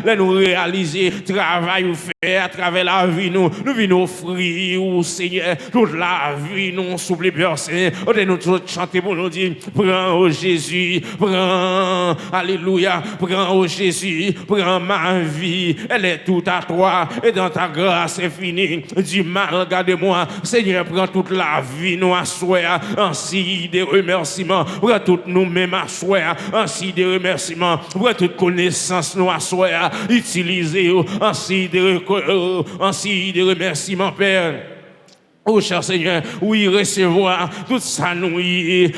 là nous réaliser travail ou fait à travers la vie nous venons offrir au Seigneur toute la vie nous souple personne nous chanter pour nous dire prends au Jésus prends alléluia prends au Jésus prends ma vie elle est toute à toi et dans ta grâce infinie du mal regarde-moi Seigneur prends toute la vie nous assoir ainsi des remerciements prends toutes nous-mêmes assoir ainsi des remerciements prends toute connaissance nous assoir utiliser ainsi des remerciements Père. Oh, cher Seigneur, oui, recevoir tout ça nous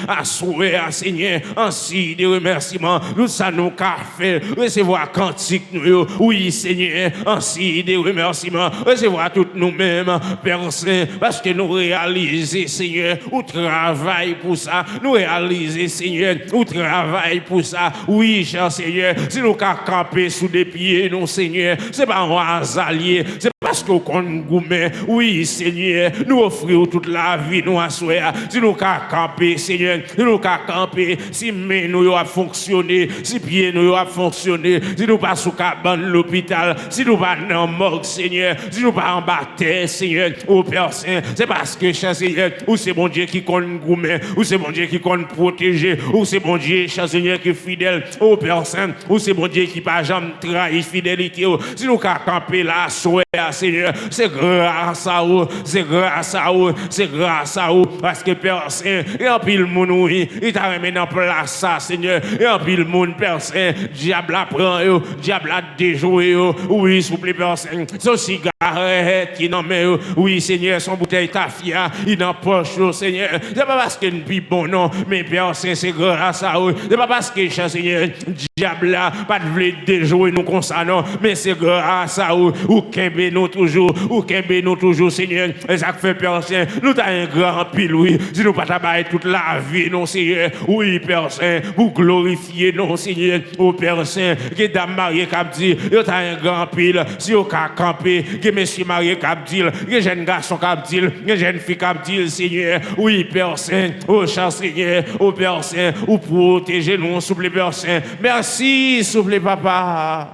assurer, Seigneur, ainsi des remerciements, tout ça nous fait, recevoir cantique nous, oui, Seigneur, ainsi des remerciements, recevoir tout nous-mêmes, Père Saint, parce que nous réaliser, Seigneur, ou travail pour ça, nous réaliser, Seigneur, ou travail pour ça, oui, cher Seigneur, si nous camper sous des pieds, non, Seigneur, c'est pas un hasard, c'est parce qu'on gourmet, oui, Seigneur, nous offrons toute la vie, nous assoyons, si nous camper, Seigneur, si nous camper, si mains nous a fonctionné, si pieds nous a fonctionné, si nous pas sous cabane l'hôpital, si nous pas dans morgue, Seigneur, si nous pas en bataille, Seigneur, au Père Saint, c'est parce que, cher Seigneur, ou c'est bon Dieu qui compte gourmet, ou c'est bon Dieu qui compte protéger, ou c'est bon Dieu, cher Seigneur, qui est fidèle au Père Saint, ou c'est bon Dieu qui pas jamais trahi fidélité, si nous camper là, Seigneur, c'est grâce à vous, c'est grâce à vous, c'est grâce à vous, parce que Père Saint, et en pile monde, oui, il t'a remis en place ça, Seigneur, et en pile monde, Père Saint, diable apprend, diable a déjoué, oui, s'il vous plaît, Père Saint, son cigarette qui n'en met, oui, Seigneur, son bouteille tafia, il en poche, Seigneur, c'est pas parce qu'il n'est pas bon, non, mais Père Saint, c'est grâce à vous, c'est pas parce que, cher Seigneur, diable là, pas de vouloir déjouer nous comme ça, non, mais c'est grâce à vous, ou qu'un nous toujours, ou qu'un nous toujours, Seigneur, et ça fait Père Saint, nous t'as un grand pile, oui, si nous pas travailler toute la vie, non, Seigneur, oui, Père Saint, pour glorifier, non, Seigneur, au Père Saint, que dame mariée cap dit, nous t'as un grand pile, si au cas campé, que monsieur marié cap dit, que jeune garçon cap dit, que jeune fille cap dit, Seigneur, oui, Père Saint, au cher Seigneur, au Père Saint, ou protéger nous, souple Père Saint, merci, souple Papa.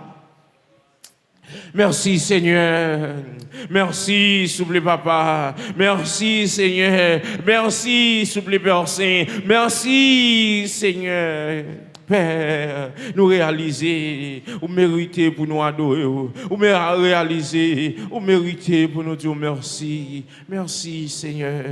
Merci Seigneur, merci souple Papa, merci Seigneur, merci souple Père Saint, merci Seigneur. Père, nous réaliser, ou mériter pour nous adorer, ou réaliser, ou mériter pour nous dire merci. Merci Seigneur,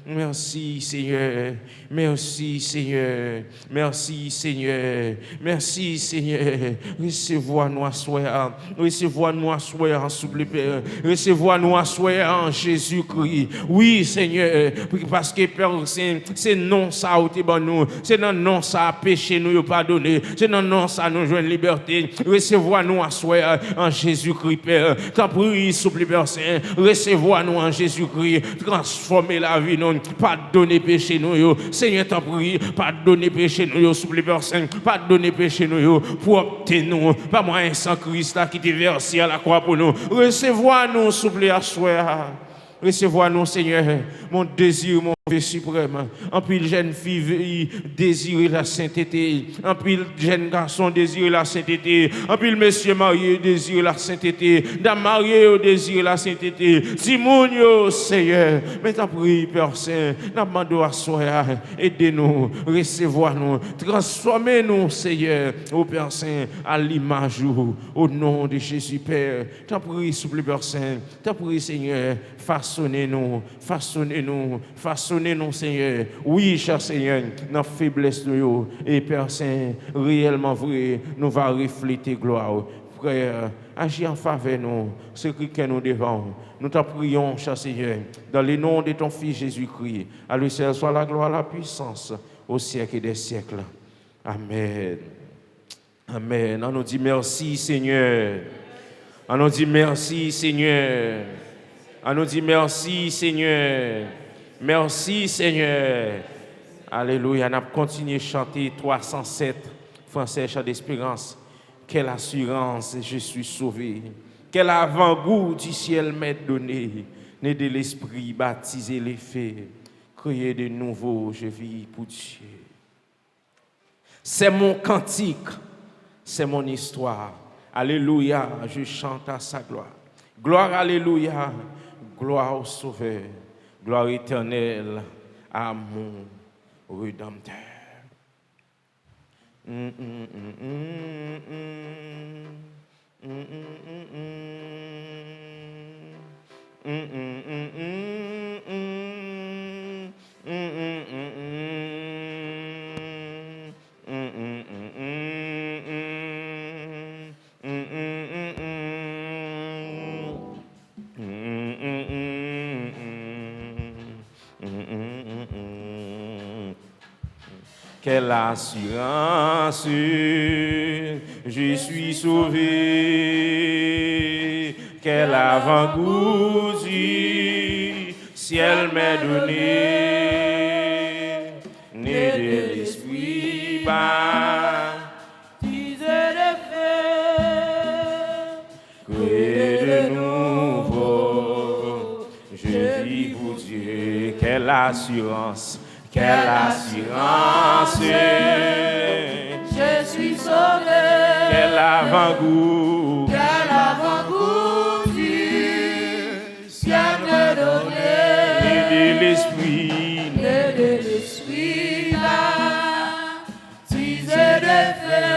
merci Seigneur, merci Seigneur, merci Seigneur, merci Seigneur. Recevez-nous à soir, recevez-nous à soir, souple Père, recevez-nous à soir en Jésus-Christ. Oui Seigneur, parce que Père Saint, c'est non ça ou t'es bon nous, c'est non ça péché nous pardonner. C'est non ça nous joue une liberté. Recevez-nous à soir en Jésus-Christ, Père. T'en prie, souple Père Saint. Recevez-nous en Jésus-Christ. Transformez la vie, non. Pardonnez péché nous. Seigneur, t'en prie, pardonnez péché nous, souple Père Saint. Pardonnez péché nous. Pour nous. Pas moi, un sang Christ qui t'est versé à la croix pour nous. Recevez-nous, souple à soir. Recevez-nous, Seigneur, mon désir, mon Dieu suprême. En pile jeune fille désire la sainteté. En pile jeune garçon désire la sainteté. En pile monsieur marié désire la sainteté. Dame mariée désire la sainteté. Simon, Seigneur, mais t'en prie, Père Saint, nous demandons à soi, aidez-nous, recevez-nous, transformez-nous, Seigneur, au Père Saint, à l'image, au nom de Jésus, Père. T'en prie, souple Père Saint, t'en prie, Seigneur, façonnez-nous, façonnez-nous, façonnez-nous, Seigneur. Oui, cher Seigneur, dans la faiblesse de nous, et Père Saint, réellement vrai, nous va refléter gloire. Frère, agis en faveur de nous, ce que nous devons. Nous t'en prions, cher Seigneur, dans le nom de ton Fils Jésus-Christ. À lui seul soit la gloire, la puissance, au siècle des siècles. Amen. Amen. On nous dit merci, Seigneur. On nous dit merci, Seigneur. On nous dit merci, Seigneur. Merci, Seigneur. Alléluia. On a continué à chanter 307, Français, chant d'espérance. Quelle assurance, je suis sauvé. Quel avant-goût du ciel m'est donné. Né de l'esprit, baptisé les faits. Créé de nouveau, je vis pour Dieu. C'est mon cantique, c'est mon histoire. Alléluia, je chante à sa gloire. Gloire, alléluia, gloire au Sauveur, gloire éternelle à mon Rédempteur. Quelle assurance, je suis sauvé. Quel avant-goût du ciel m'est donné. Né de l'esprit baptisé de feu, créé de nouveau, je vis pour Dieu. Quelle assurance. Quelle assurance, je suis sauvé. Quel avant-goût du ciel me donné. Né de l'esprit baptisé de feu,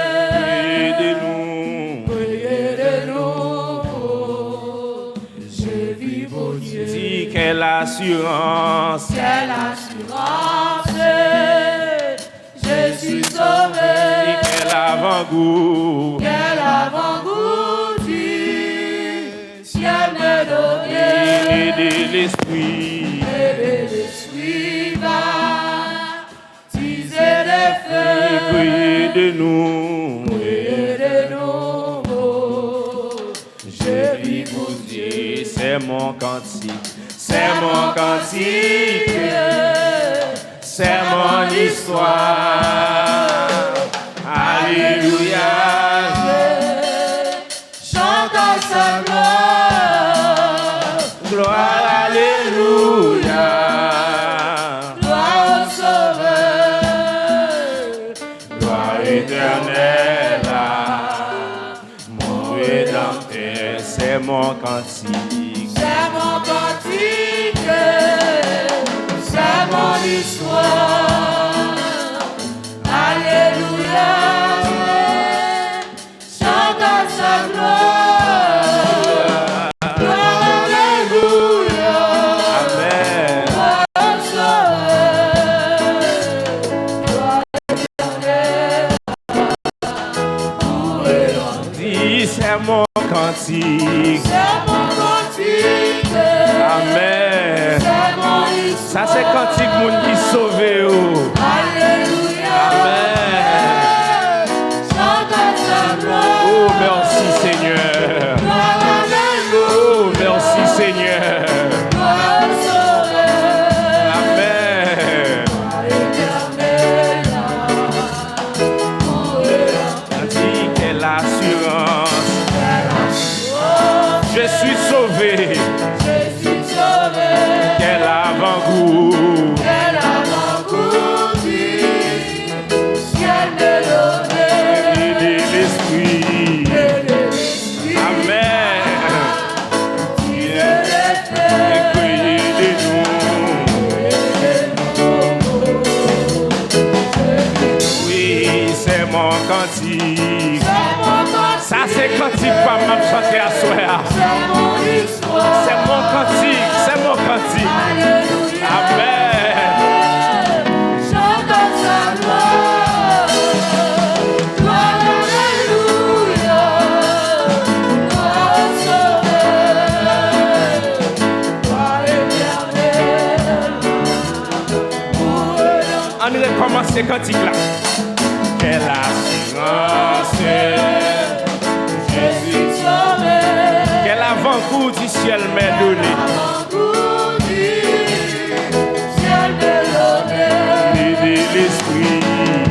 créé de nouveau, je vis pour Dieu. Dis quelle assurance, je suis sauvé. Quel avant-goût du ciel me donné. Né de l'esprit baptisé de feu, créé de nouveau, je vis pour Dieu. C'est mon cantique, c'est mon cantique, c'est mon histoire. Alléluia, chante à sa gloire. gloire, alléluia, Gloire au Sauveur, gloire éternelle à mon Rédempteur. C'est mon cantique, c'est mon cantique, c'est mon histoire. Alléluia, chante à sa gloire. Gloire, alléluia, amen. gloire au Sauveur, gloire éternelle pour Rédempteur. Dis, c'est mon cantique, C'est mon cantique, amen. c'est mon histoire. Ça c'est cantique moun qui sauvé. Alléluia, Amen. chante à sa gloire. Oh, merci Seigneur. Gloire, alléluia, Oh, merci Seigneur. gloire au Sauveur, Amen. gloire éternelle pour Rédempteur. Dis quelle assurance. Je suis sauvé. Je suis sauvé. Quel avant-goût. Quel avant-goût du ciel me donné. Né de l'esprit. Amen. Créé de nous. Oui, c'est mon cantique. Ça c'est cantique pas m'a chanter à soir. C'est mon histoire. C'est mon cantique, c'est mon cantique. Alléluia. Amen. Chante à sa gloire. Gloire, alléluia. Gloire au Sauveur. Gloire éternelle pour Rédempteur. On recommence ce cantique là. Quelle assurance. Je suis sauvé. Quel avant-goût du ciel m'est donné. Avant-goût du ciel me donné. Né de l'esprit.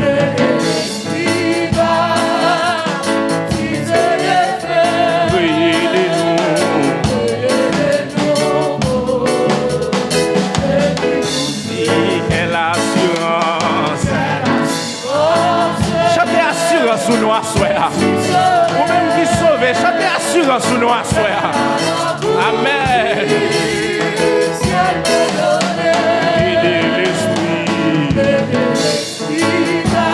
L'esprit baptisé de feu, Créé de nous. Dis quelle assurance. Chantez assurance sous nous à soir. Ou même qui sauve assurance sous nous à soir. Amen. Ciel me donne. L'esprit va,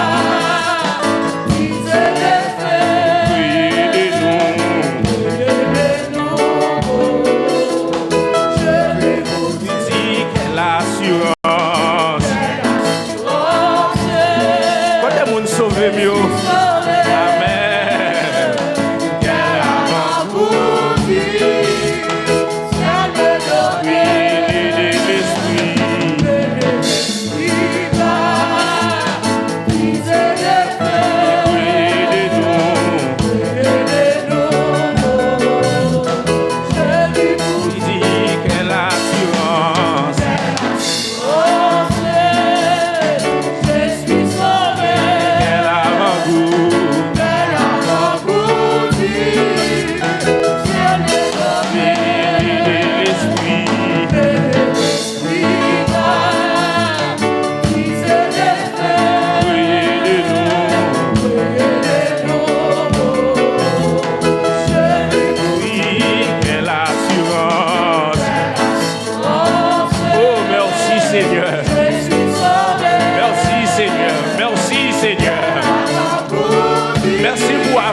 qui te défait. Aidez-nous. Je lui vous dis Quelle assurance. Quand les gens sauvent mieux. Amen. Quelle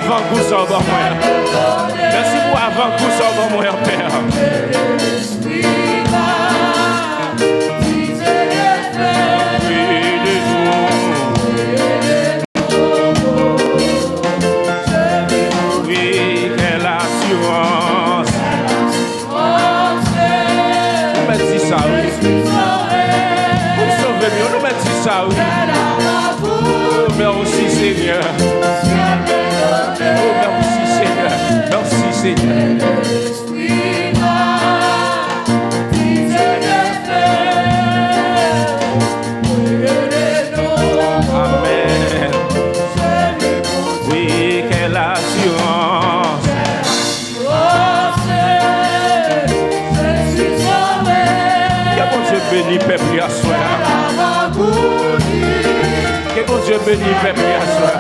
avant-goût sur moi. Merci pour avant-goût sur moi, Père. Oui, quelle assurance. Nous mettons ça, oui. Pour sauver mieux, nous mettons ça, oui. Oh, merci, Seigneur. Oh, merci Seigneur, merci Seigneur. Amen. Oui, quelle assurance. Que bon Dieu bénisse peuple à soi. Que bon Dieu bénisse peuple à soi.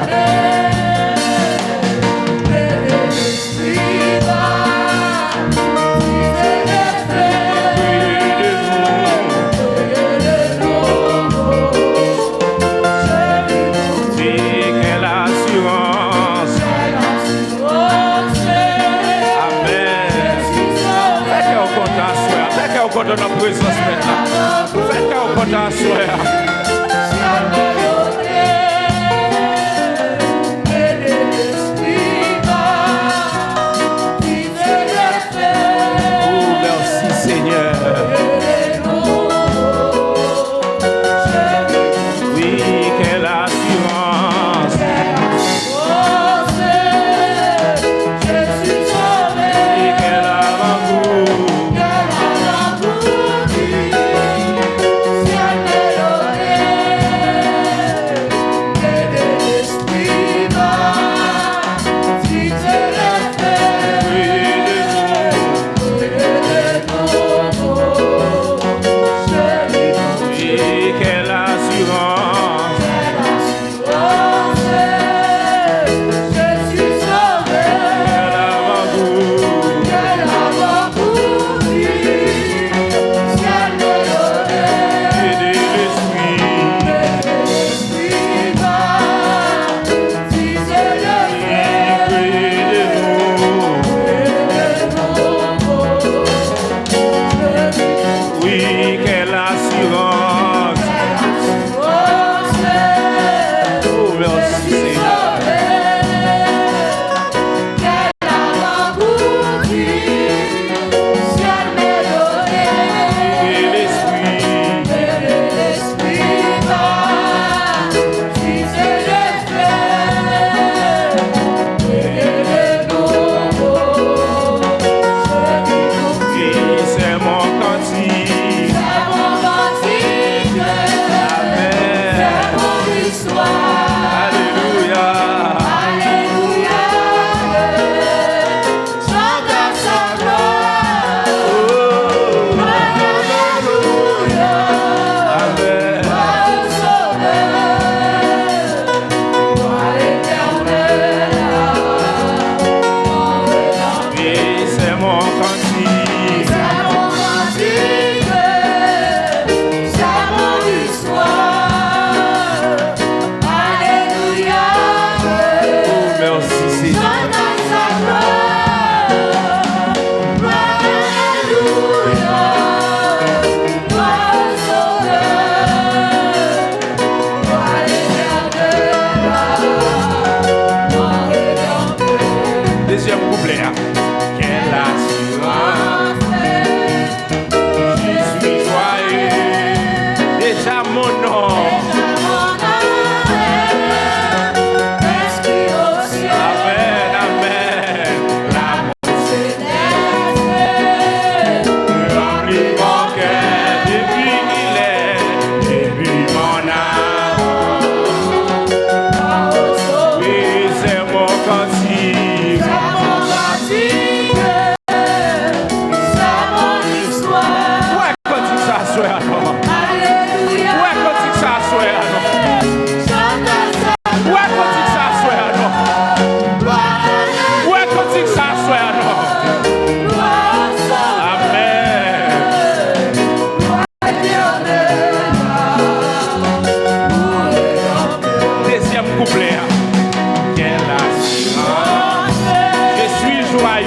Dans notre présence maintenant. Faites qu'à au content à soi. Oh, merci Seigneur. Oui, quelle assurance.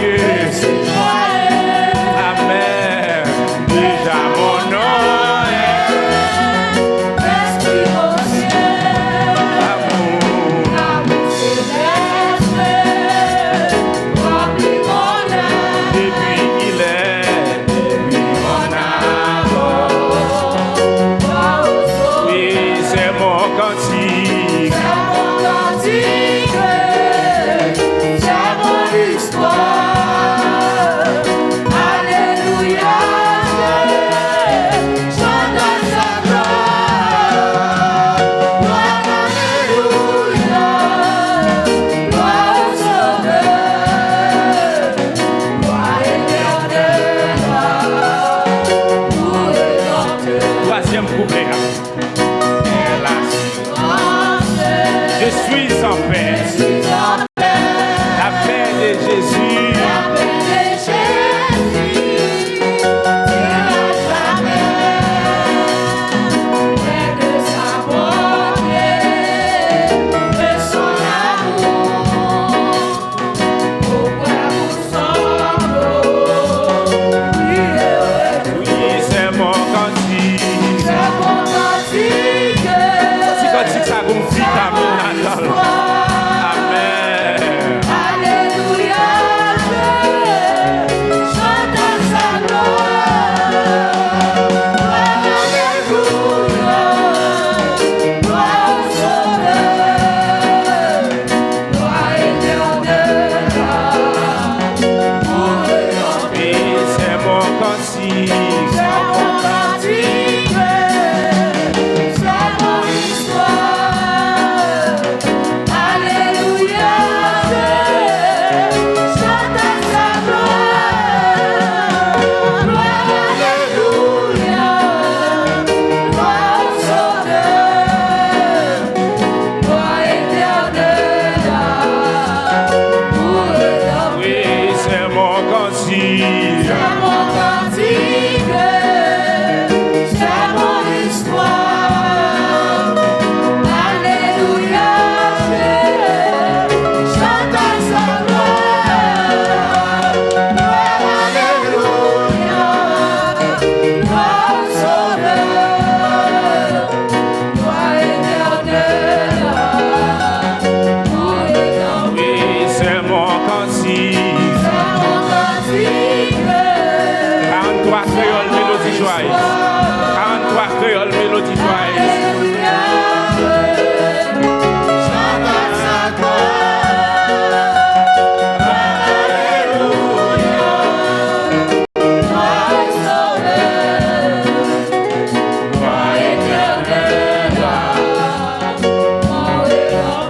joyeux. Amen. Déjà mon nom est amour. Depuis qu'il est, depuis mon amour. Oui, c'est mon cantique. Troisième couplet. Je suis en paix. La paix de Jésus. Oui, c'est mon cantique. Si cantique ça comme vitamine là-dedans. Amen. Et c'est mon cantique. Oui, c'est mon cantique. Oui, c'est mon cantique. 43 créoles mélodie joyeuse. 43 créoles mélodie joyeuse.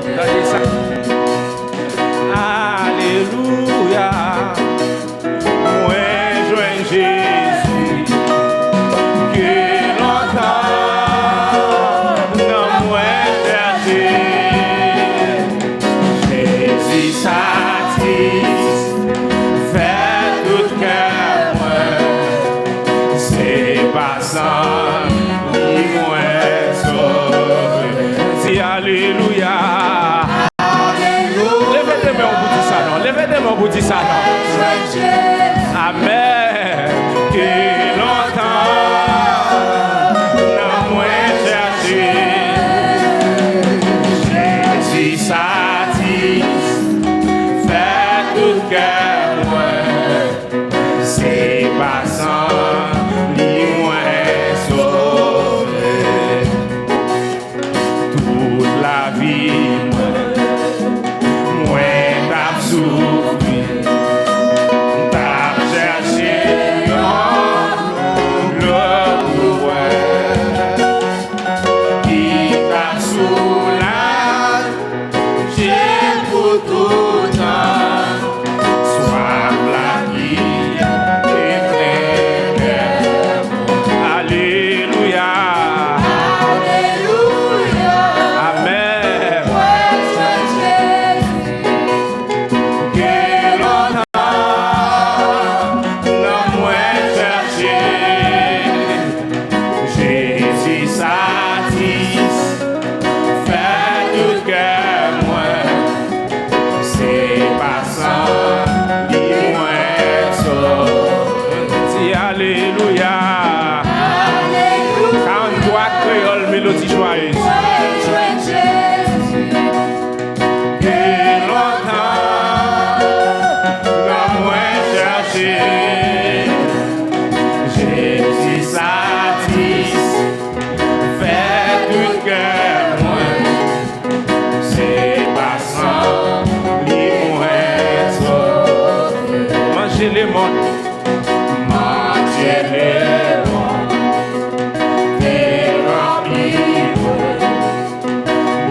Regardez ça. Alléluia. Moi, joins Jésus. Que longtemps, non, moi, chercher. Jésus satisfait tout cœur, moi. C'est passant, ni moins sauvé. Dis Alléluia. Levez des mains au bout de ça, non. Levez des mains au bout de ça, non. Amen. Que longtemps, non moins cherché. Jésus satisfait tout cœur, moi. C'est passant, ni moins sauvé. Toute la vie, moi t'as souffert. le monde. Manger le monde, t'es rempli,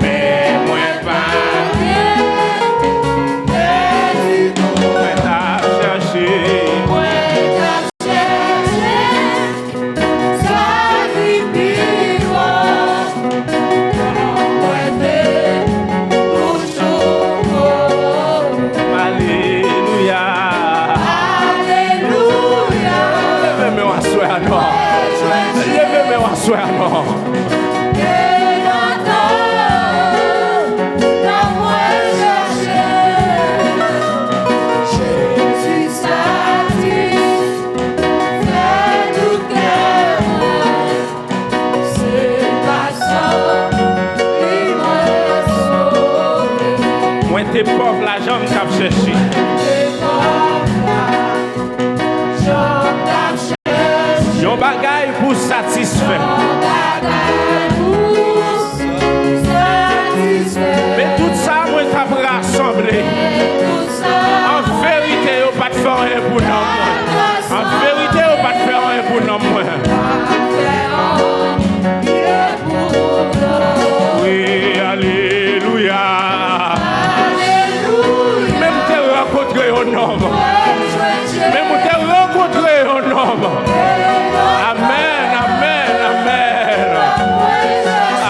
Mais moi pas, moi t'as cherché. Alléluia. Levez-moi à soir, non. Levez-moi à soir, non. Moi t'es pauvre, la jambe qu'a cherché. Yon bagay pour satisfaire. Mais tout ça, moi t'as rassemblé. En vérité, on pas te faire rien pour nous. En vérité, on pas te faire rien pour nous. Oui, alléluia. Même te rencontrer un homme. Même te rencontrer un homme. Amen, amen, amen.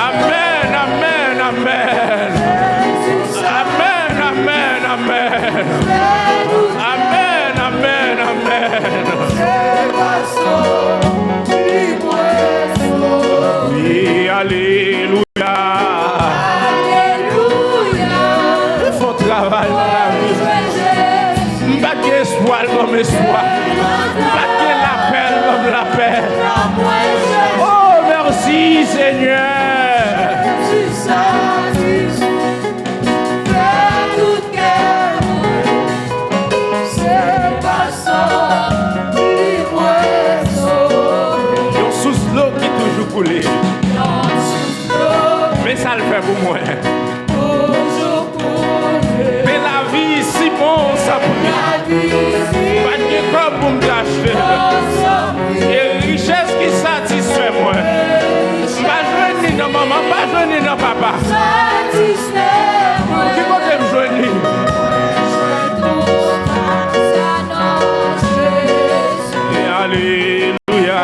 Amen, amen, amen. Amen, amen, amen. Amen, amen, amen. Oui, alléluia. Il faut travailler dans la vie. Pas d'espoir comme espoir. Pas de l'appel comme l'appel. Oh, merci Seigneur. Yon sous l'eau qui toujours coulé. Mais ça le fait pour moi. Mais la vie si bon ça pour moi. Pas de corps pour me lâcher. Et richesse qui satisfait moi. Pas jouer ni dans maman, pas jouer ni dans papa. Qui côté me joindre? Et alléluia.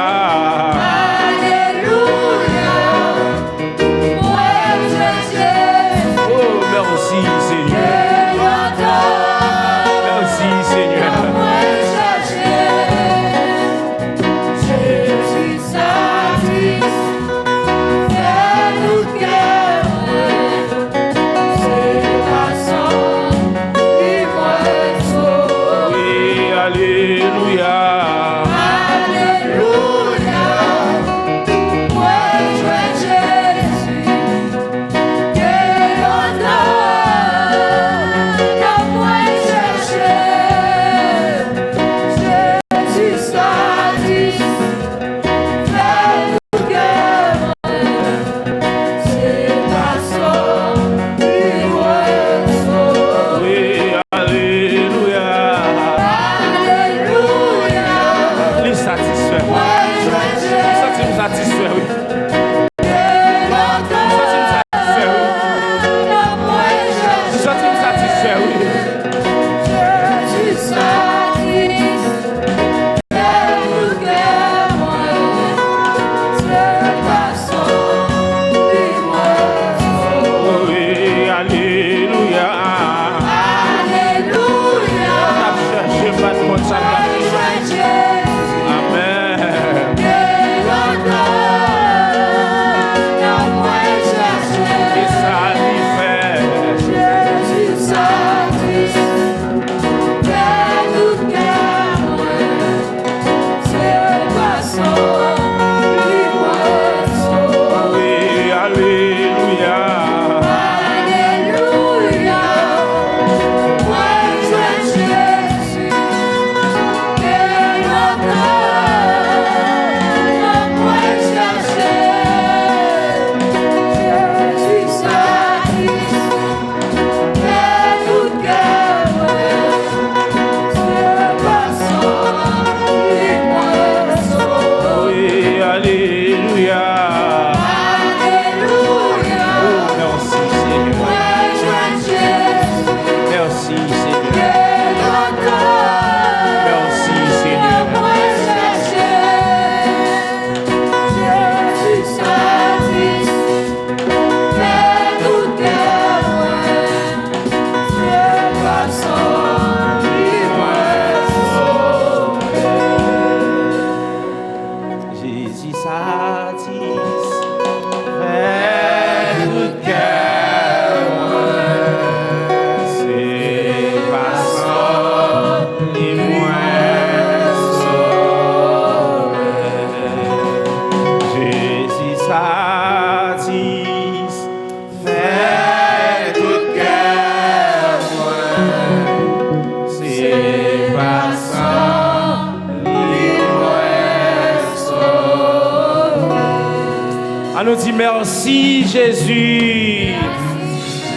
nous dit merci Jésus.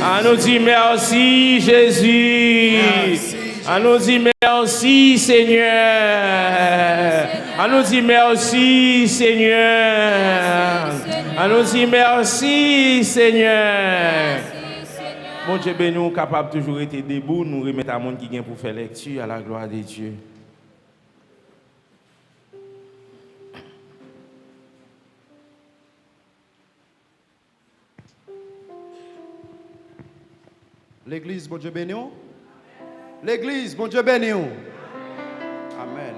On nous dit merci Jésus. On nous dit merci Seigneur. On nous dit merci Seigneur. On nous dit merci Seigneur. Mon Dieu, ben nous capables toujours être debout, nous remettre à monde qui vient pour faire lecture à la gloire de Dieu. L'église, bon Dieu béni. L'église, bon Dieu béni. Amen.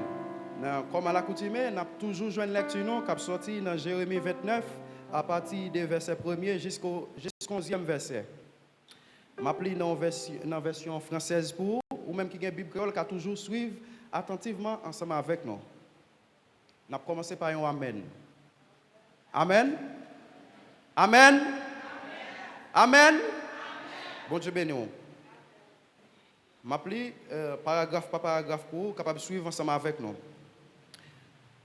Comme à l'accoutumée, nous avons toujours joué une lecture qui a sorti dans Jérémie 29 à partir des versets 1er jusqu'au 11e verset. Je m'appelle dans la version française pour ou même qui a une Bible créole qui a toujours suivre attentivement ensemble avec nous. Nous avons commencé par un Amen. Amen. Amen. Amen. Bon Dieu béni. Je m'appelle paragraphe par paragraphe pour capable de suivre ensemble avec nous.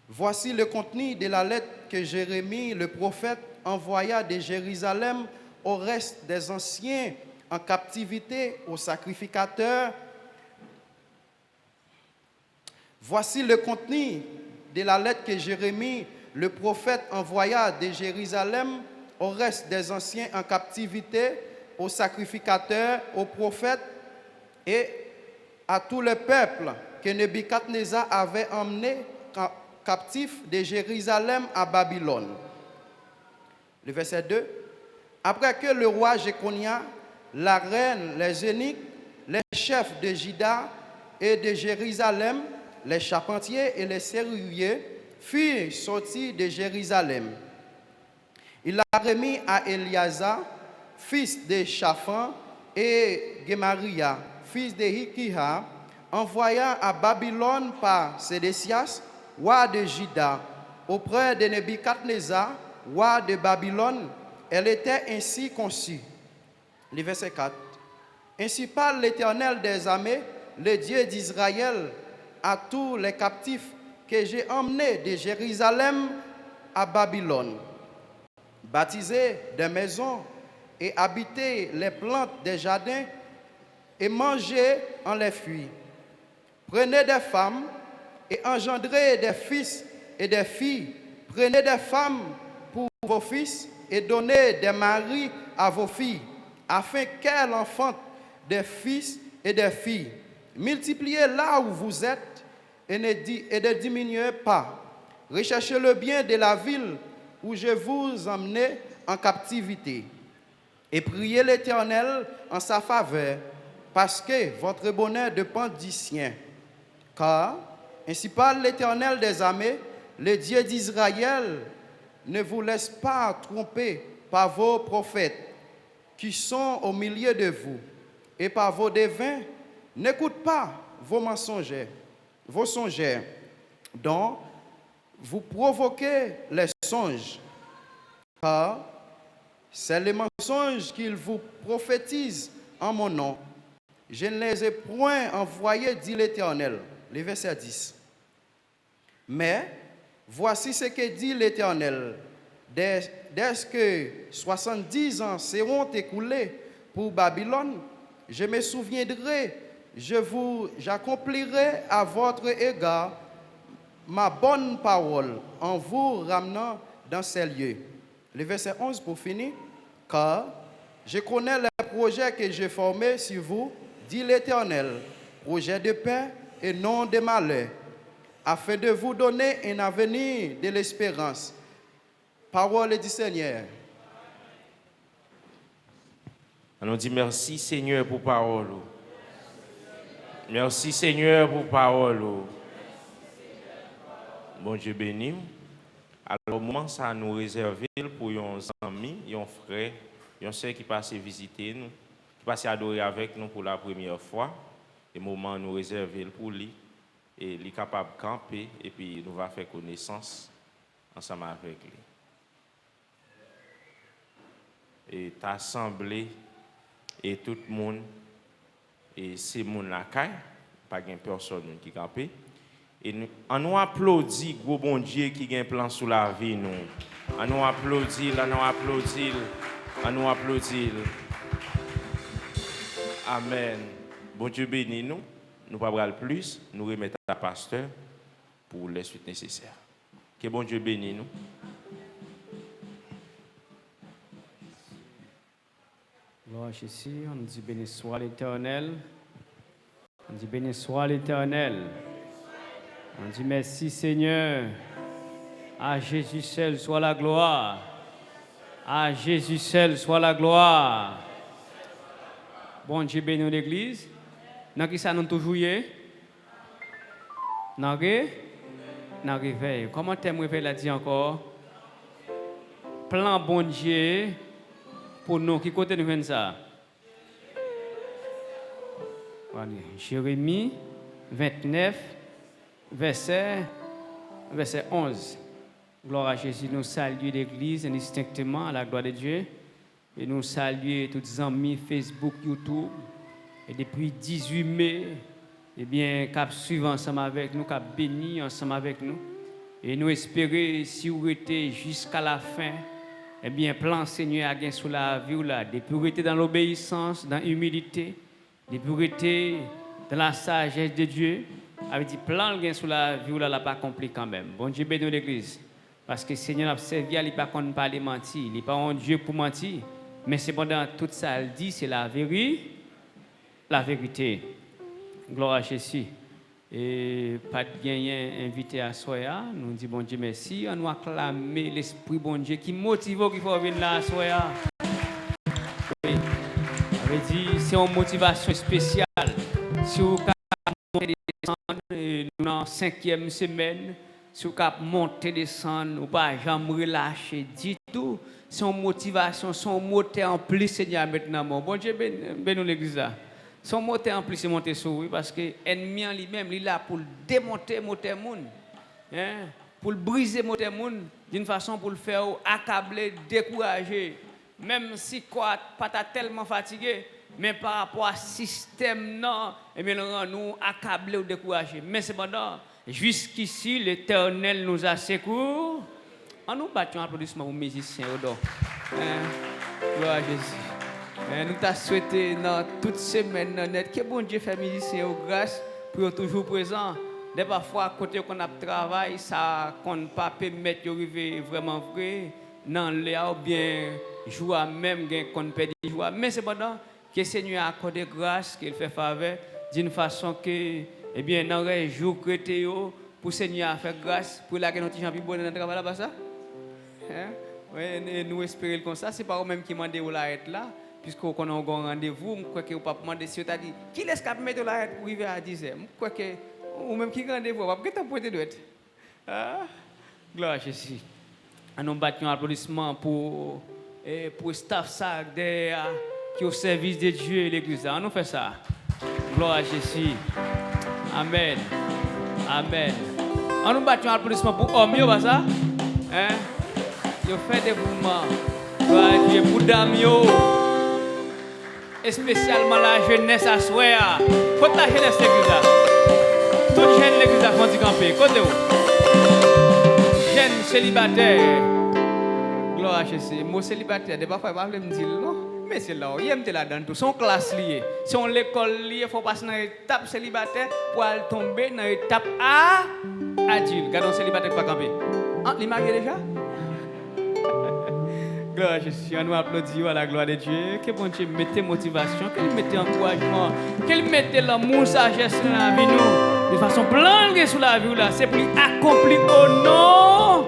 Voici le contenu de la lettre que Jérémie, le prophète, envoya de Jérusalem au reste des anciens en captivité aux sacrificateurs. Voici le contenu de la lettre que Jérémie, le prophète, envoya de Jérusalem au reste des anciens en captivité, aux sacrificateurs, aux prophètes et à tout le peuple que Nebuchadnezzar avait emmené captif de Jérusalem à Babylone. Le verset 2. Après que le roi Jéconia, la reine, les eunuques, les chefs de Juda et de Jérusalem, les charpentiers et les serruriers furent sortis de Jérusalem, il a remis à Eliasa, fils de Shaphan, et Gemaria, fils de Hikiha, envoya à Babylone par Sédécias, roi de Juda, auprès de Nebuchadnezzar, roi de Babylone. Elle était ainsi conçue. Le verset 4. Ainsi parle l'Éternel des armées, le Dieu d'Israël, à tous les captifs que j'ai emmenés de Jérusalem à Babylone. Baptisez des maisons et habitez les plantes des jardins et mangez en les fruits. Prenez des femmes et engendrez des fils et des filles. Prenez des femmes pour vos fils et donnez des maris à vos filles, afin qu'elles enfantent des fils et des filles. Multipliez là où vous êtes et ne diminuez pas. Recherchez le bien de la ville où je vous emmène en captivité. Et priez l'Éternel en sa faveur, parce que votre bonheur dépend du sien. Car, ainsi parle l'Éternel des armées, le Dieu d'Israël, ne vous laisse pas tromper par vos prophètes qui sont au milieu de vous, et par vos devins. N'écoute pas vos mensongers, vos songeurs, dont vous provoquez les songes, car c'est les mensonges qu'ils vous prophétisent en mon nom. Je ne les ai point envoyés, dit l'Éternel. Le verset 10. Mais voici ce que dit l'Éternel. Dès que 70 ans seront écoulés pour Babylone, je me souviendrai, j'accomplirai à votre égard ma bonne parole en vous ramenant dans ces lieux. Le verset 11 pour finir. Car je connais les projets que j'ai formés sur vous, dit l'Éternel, projets de paix et non de malheur, afin de vous donner un avenir de l'espérance. Parole du Seigneur. On dit merci Seigneur pour parole. Merci Seigneur pour parole. Bon Dieu béni. Alors, au moment ça nous réserver pour un ami, un frère, un soeur qui passe visiter nous, qui passe adorer avec nous pour la première fois. Et moment nous réserver pour lui et il est capable de camper et puis nous va faire connaissance ensemble avec lui. Et t'assemblée et tout le monde et c'est mon la caille, pas de personne qui campe. Et on nous applaudit, gros bon Dieu qui a un plan sous la vie, nous. On nous applaudit, on nous applaudit, on nous applaudit. Amen. Bon Dieu bénit nous. Nous ne pouvons pas plus. Nous remettons à pasteur pour les suites nécessaires. Que bon Dieu bénisse nous. Gloire à Jésus, on dit béni soit l'Éternel. On dit béni soit l'Éternel. On dit merci Seigneur. À Jésus seul soit la gloire. À Jésus seul soit la gloire. Bon Dieu béni l'Église. Dans qui ça nous toujours y Dans réveil. Comment t'aimes réveil l'a dit encore? Plan bon Dieu pour nous. Qui côté nous vient ça? Voilà. Jérémie 29, verset 11. Gloire à Jésus. Nous saluons l'Église indistinctement à la gloire de Dieu. Et nous saluons tous les amis Facebook, YouTube. Et depuis 18 mai, eh bien, cap suivre ensemble avec nous, cap béni ensemble avec nous. Et nous espérons, si vous êtes jusqu'à la fin, eh bien, plan Seigneur a gagné sous la vie, là, depuis vous êtes dans l'obéissance, dans l'humilité, depuis vous êtes dans la sagesse de Dieu, avec dit plan a gagné sous la vie, là, pas accompli quand même. Bon Dieu bénit l'Église. Parce que le Seigneur a servi, il n'est pas qu'on parle mentir, il n'est pas un Dieu pour mentir. Mais cependant, tout ça, il dit, c'est la vérité. La vérité. Gloire à Jésus. Et pas de gagner invité à Soya. Nous disons bon Dieu merci. On nous acclame l'Esprit bon Dieu qui motive qu'il faut venir là à Soya. Oui. On dit c'est une motivation spéciale. Si vous montez descendre, nous dans 5e semaine, si vous montez descendre, ou pas jamais relâcher du tout. C'est une motivation, son moteur en plus Seigneur maintenant. Bon Dieu bénis l'église là. Son moteur en plus c'est monter sur lui parce que l'ennemi en lui-même, il est là pour démonter moteur monde. Hein? Pour briser moteur monde d'une façon pour le faire accabler, décourager. Même si quoi pas tellement fatigué, mais par rapport à système non, et bien nous accabler ou décourager. Mais cependant, jusqu'ici l'Éternel nous a secours. On nous battons applaudissements aux musiciens au dos. Gloire à Jésus. Nous t'as souhaité dans toute semaine que bon Dieu fait musiciens au grâce pour toujours présent. Des parfois côté qu'on a travail, ça qu'on pas permettre de arriver vraiment vrai dans l'air ou bien joie même qu'on perd joie. Mais cependant que le Seigneur a accordé grâce, qu'il fait faveur d'une façon que eh bien dans les jours crétés pour Seigneur a fait grâce pour la que notre gens plus bon dans le travail là-bas ça. Oui, nous espérons comme ça. Ce n'est pas vous-même qui demandez où la être là, puisque vous avez un rendez-vous. Je crois que vous ne pouvez pas demander si vous avez dit qui laisse qu'à mettre la être pour arriver à 10h. Je crois que vous-même qui rendez-vous, vous ne pouvez pas être. Gloire à Jésus. Nous battons un applaudissement pour le staff ça qui est au service de Dieu et l'Église. On nous fait ça. Gloire à Jésus. Amen. Amen. On nous battons un applaudissement pour l'homme, pas ça? Hein? Yo fait des mouvements pour Damio et spécialement la jeunesse à Soya. Côté la jeunesse l'église là. Toute jeune l'église à font camper. Côté où? Jeune célibataire. Gloire à Jésus. Moi célibataire, des fois pas me dire non. Mais c'est là, il aime là dans tout. Son classe liée. Si on l'école liée, faut passer dans l'étape célibataire pour aller tomber dans l'étape adulte. Gardons célibataire pas camper. Il marié déjà? Gloire à Jésus, on nous applaudit à la gloire de Dieu. Que bon Dieu mette motivation, qu'il mette encouragement, qu'il mette l'amour, sagesse dans la vie nous. De façon blanche sur la vie là, c'est pour accomplir au nom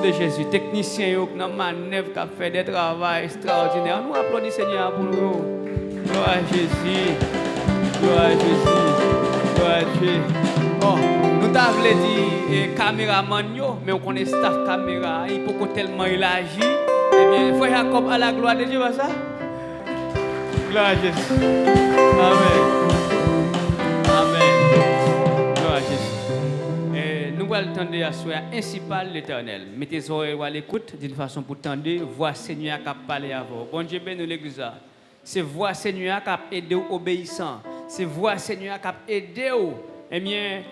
de Jésus. Technicien qui dans manœuvre qui a fait des travaux extraordinaires. On nous applaudit Seigneur pour nous. Gloire à Jésus. Gloire à Jésus. Gloire à Dieu. Oh, nous t'avons dit caméraman, mais on connaît staff caméra, il peut tellement il agit. Eh bien, il faut Jacob à la gloire de Dieu, ça? Gloire à Jésus. Amen. Amen. Gloire à Jésus. Nous allons tendre à soi ainsi parle l'Éternel. Mettez vos oreilles à l'écoute d'une façon pour tendre, voix Seigneur qui a parlé à vous. Bon Dieu bénisse l'église. C'est voix Seigneur qui a aidé aux obéissants. C'est voix Seigneur qui a aidé aux eh bien,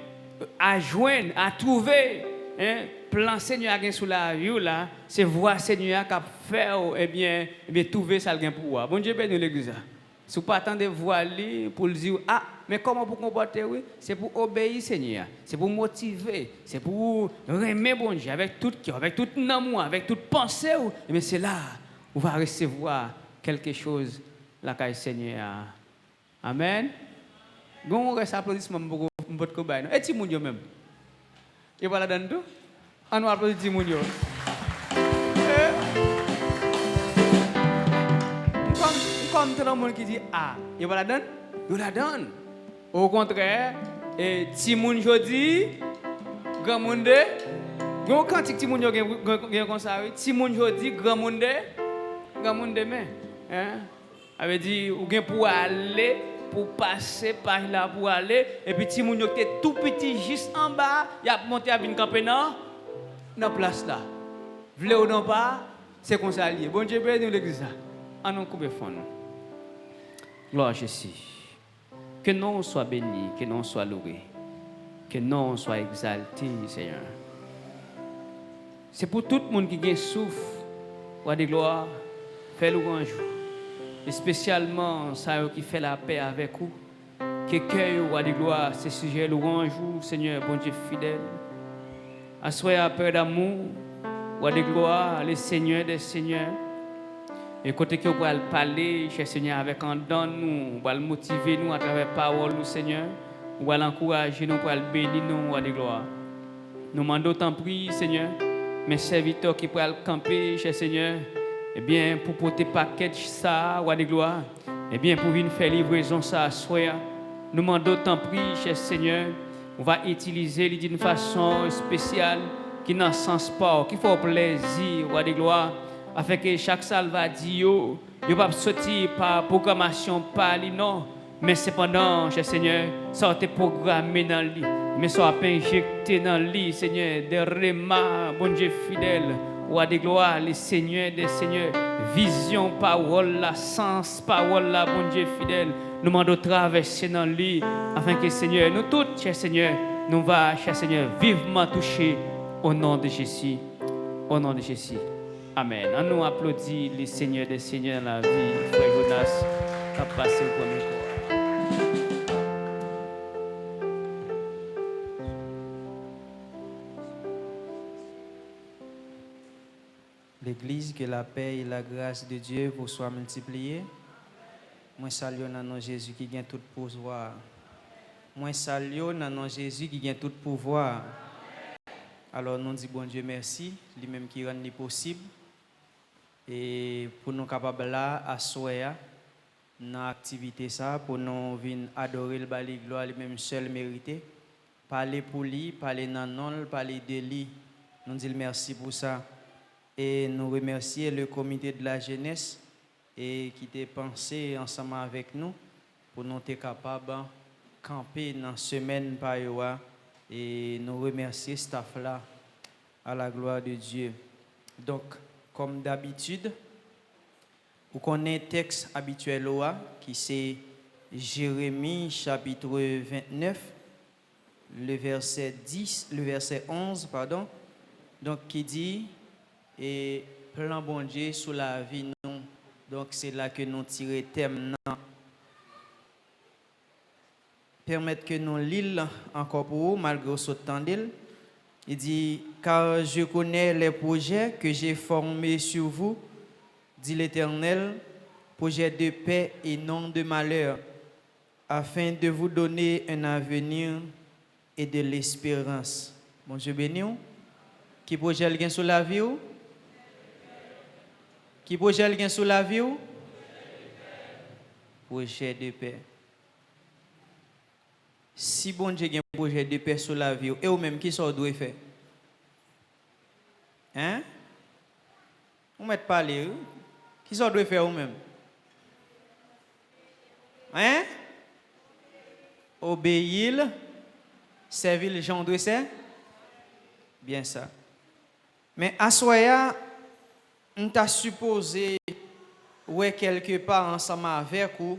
à joindre, à trouver, hein, plan Seigneur qui sous la vie là, c'est voir Seigneur qui a fait, eh bien, trouver ça le pouvoir. Bon Dieu bénisse l'église. Si vous pas attendre voir lui pour dire ah mais comment pour comporter oui, c'est pour obéir Seigneur, c'est pour motiver, c'est pour aimer bon Dieu avec tout cœur, avec tout amour, avec toute pensée, mais c'est là où on va recevoir quelque chose la caille Seigneur. Amen. Gon reste applaudissement pour votre cobaye. Et ti moun yo même. Et voilà dans tout. On va applaudir ti moun yo. Comme tout le monde qui dit ah, et voilà donne, vous la donne. Au contraire, et ti moun jodi, grand monde, gon quantique ti moun yo gen comme ça, ti moun jodi, grand monde mais hein, avait dit ou gen pour aller, pour passer par là pour aller et puis ti moun yo qui était tout petit juste en bas, il a monté à venir camper dans place là. Vle ou non pas, c'est comme ça lié. Bon Dieu bénisse l'église. En nous couper fond. Gloire à Jésus. Que non soit béni, que non soit loué, que non soit exalté, Seigneur. C'est pour tout le monde qui a souffle, ou a des gloires, fait louange. Et spécialement, ça qui fait la paix avec vous. Que cœur ou a des gloires, c'est sujet louange, Seigneur, bon Dieu fidèle. Assoyez à peur d'amour, ou a des gloires, les seigneurs des seigneurs. Et côté que vous allez parler, cher Seigneur, avec un don, nous, vous allez motiver nous à travers la parole, nous, Seigneur. Vous allez encourager nous, pour aller bénir nous, à des gloires. Nous demandons tant pis, Seigneur, mes serviteurs qui pourraient camper, cher Seigneur, eh bien, pour porter package ça, ou à des gloires, eh bien, pour venir faire livraison ça à soi. Nous demandons tant pis, cher Seigneur, on va utiliser d'une façon spéciale, qui n'a sens pas, qui fait plaisir, ou à des gloires. Afin que chaque salle va dire, il ne va pas sortir par programmation, par lui, non. Mais cependant, cher Seigneur, ça a été programmé dans lui. Mais ça a été injecté dans lui, Seigneur, des remas, bon Dieu fidèle, ou à des gloires, les seigneurs des seigneurs, vision, parole, la sens, parole, la bon Dieu fidèle. Nous demandons traverser dans lui, afin que, Seigneur, nous tous, cher Seigneur, nous va, cher Seigneur, vivement toucher au nom de Jésus. Au nom de Jésus. Amen. On nous applaudit les seigneurs des seigneurs la vie, frère Jonas, qui a passé au premier corps. L'Église, que la paix et la grâce de Dieu vous soient multipliées. Moi, salue dans nom Jésus qui gagne tout pouvoir. Moi, salue dans nom Jésus qui gagne tout pouvoir. Alors, nous disons bon Dieu merci, lui-même qui rend les possible. Et pour nous capables là, à soir, dans l'activité ça, pour nous venir adorer le bali gloire lui-même seul mérité. Parler pour lui, parler dans non, parler de lui. Nous disons merci pour ça. Et nous remercions le comité de la jeunesse et qui t'a pensé ensemble avec nous pour nous être capables de camper dans la semaine par jour. Et nous remercions staff là à la gloire de Dieu. Donc, comme d'habitude, vous connaissez le texte habituel qui c'est Jérémie chapitre 29, le verset 11, pardon. Donc qui dit et plan bon Dieu sur la vie nous. Donc c'est là que nous tirons thème. Permettre que nous lisons encore pour vous malgré ce temps d'il. Il dit, car je connais les projets que j'ai formés sur vous, dit l'Éternel, projets de paix et non de malheur, afin de vous donner un avenir et de l'espérance. Bon Dieu béni. Qui projet le gain sur la vie? Qui projet le gain sur la vie? Projet de paix. Si bon Dieu a un projet de paix sur la vie, et ou même qui ça doit faire? Hein? Vous mettez parler, qui ça doit faire ou même? Hein? Obéir, servir les gens de ça? Bien ça. Mais à soya, on t'a supposé, ouais, quelque part ensemble avec vous,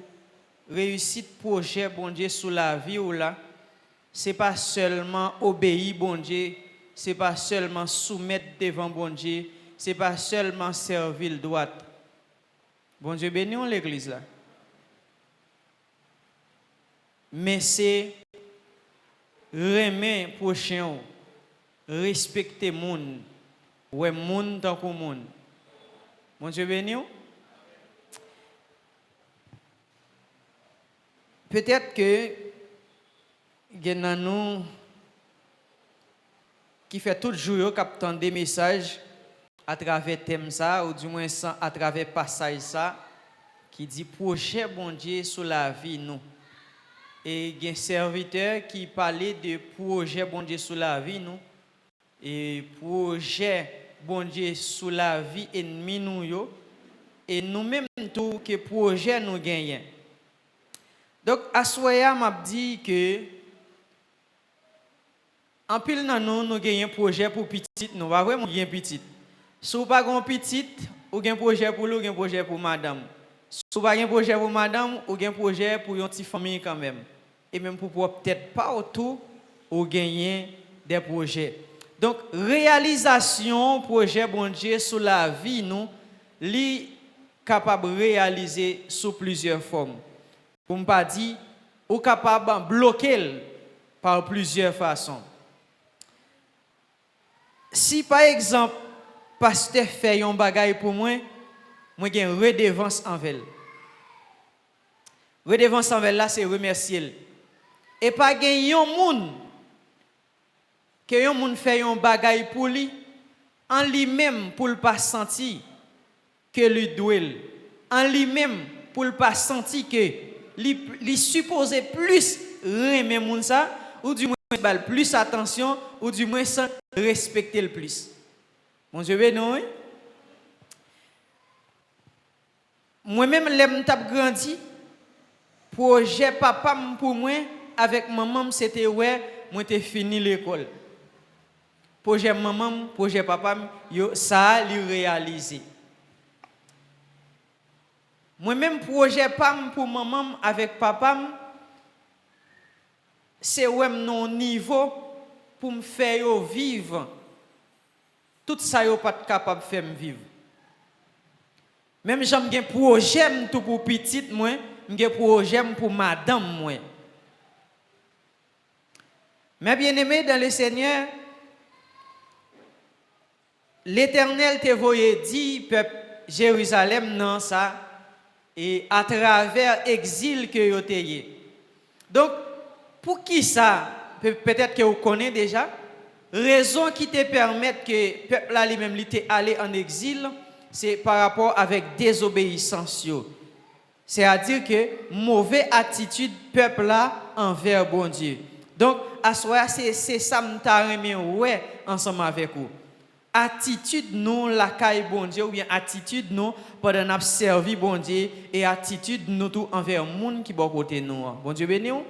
réussite projet bon Dieu sur la vie ou là, c'est pas seulement obéir bon Dieu, c'est pas seulement soumettre devant bon Dieu, c'est pas seulement servir le droit. Bon Dieu bénit l'église là. Mais c'est remettre prochain, respecter monde, ouais monde tant que monde. Bon Dieu béni. Peut-être que il y en a nous qui fait tout jour captant des messages à travers thème ça ou du moins à travers passage ça qui dit projet bon Dieu sur la vie nous. Et il y a un serviteur qui parlait de projet bon Dieu sur la vie nous et projet bon Dieu sur la vie ennemi nous yo et nous-mêmes tout que projet nous gagnons. Donc à soya m'a dit que en pile nan nous gagnons projet pour petite nous pas vraiment gain petite. Si ou pas gon petite ou gain projet pour ou gain projet pour madame. Si ou pas gain projet pour madame ou gain projet pour une petite famille quand même. Et même pour peut-être pas autour ou gagner des projets. Donc, réalisation projet bon Dieu sur la vie, nous, li capable de réaliser sous plusieurs formes. Pour ne pas dire, ou capable de bloquer par plusieurs façons. Si par exemple, pasteur fait un bagage pour moi j'ai une redevance envers elle. Redevance envers là, c'est remercier. Et pas gagner un monde que un monde fait un bagage pour lui en lui-même pour le pas sentir que lui doit en lui-même pour le pas sentir que lui supposé plus aimer monde ça ou du moins plus attention ou du moins sans respecter le plus. Mon Dieu béni. Moi-même l'aime t'a grandi projet papa pour moi avec maman c'était ouais moi t'ai fini l'école. Projet maman, projet papa, yo ça li réalisé. Moi-même projet pam pour maman avec papa, c'est ouais non niveau pour me faire yo vivre. Tout ça yo pas capable faire me vivre. Même j'aime gen projet tout pour petite moi, gen projet pour madame moi. Mes bien-aimés dans le Seigneur, l'Éternel te voyait dit peuple Jérusalem non ça et à travers exil que yo te. Donc pour qui ça peut-être que vous connaissez déjà raison qui te permettent que peuple là lui-même lui te aller en exil c'est par rapport avec désobéissance. C'est-à-dire que mauvaise attitude peuple là envers bon Dieu. Donc à soi c'est ça m'ta remet ouais ensemble avec vous. Attitude nous la caille bon Dieu ou bien attitude nous pendant n'a servi bon Dieu et attitude nous tout envers monde qui bon côté nous. Bon Dieu béni nous.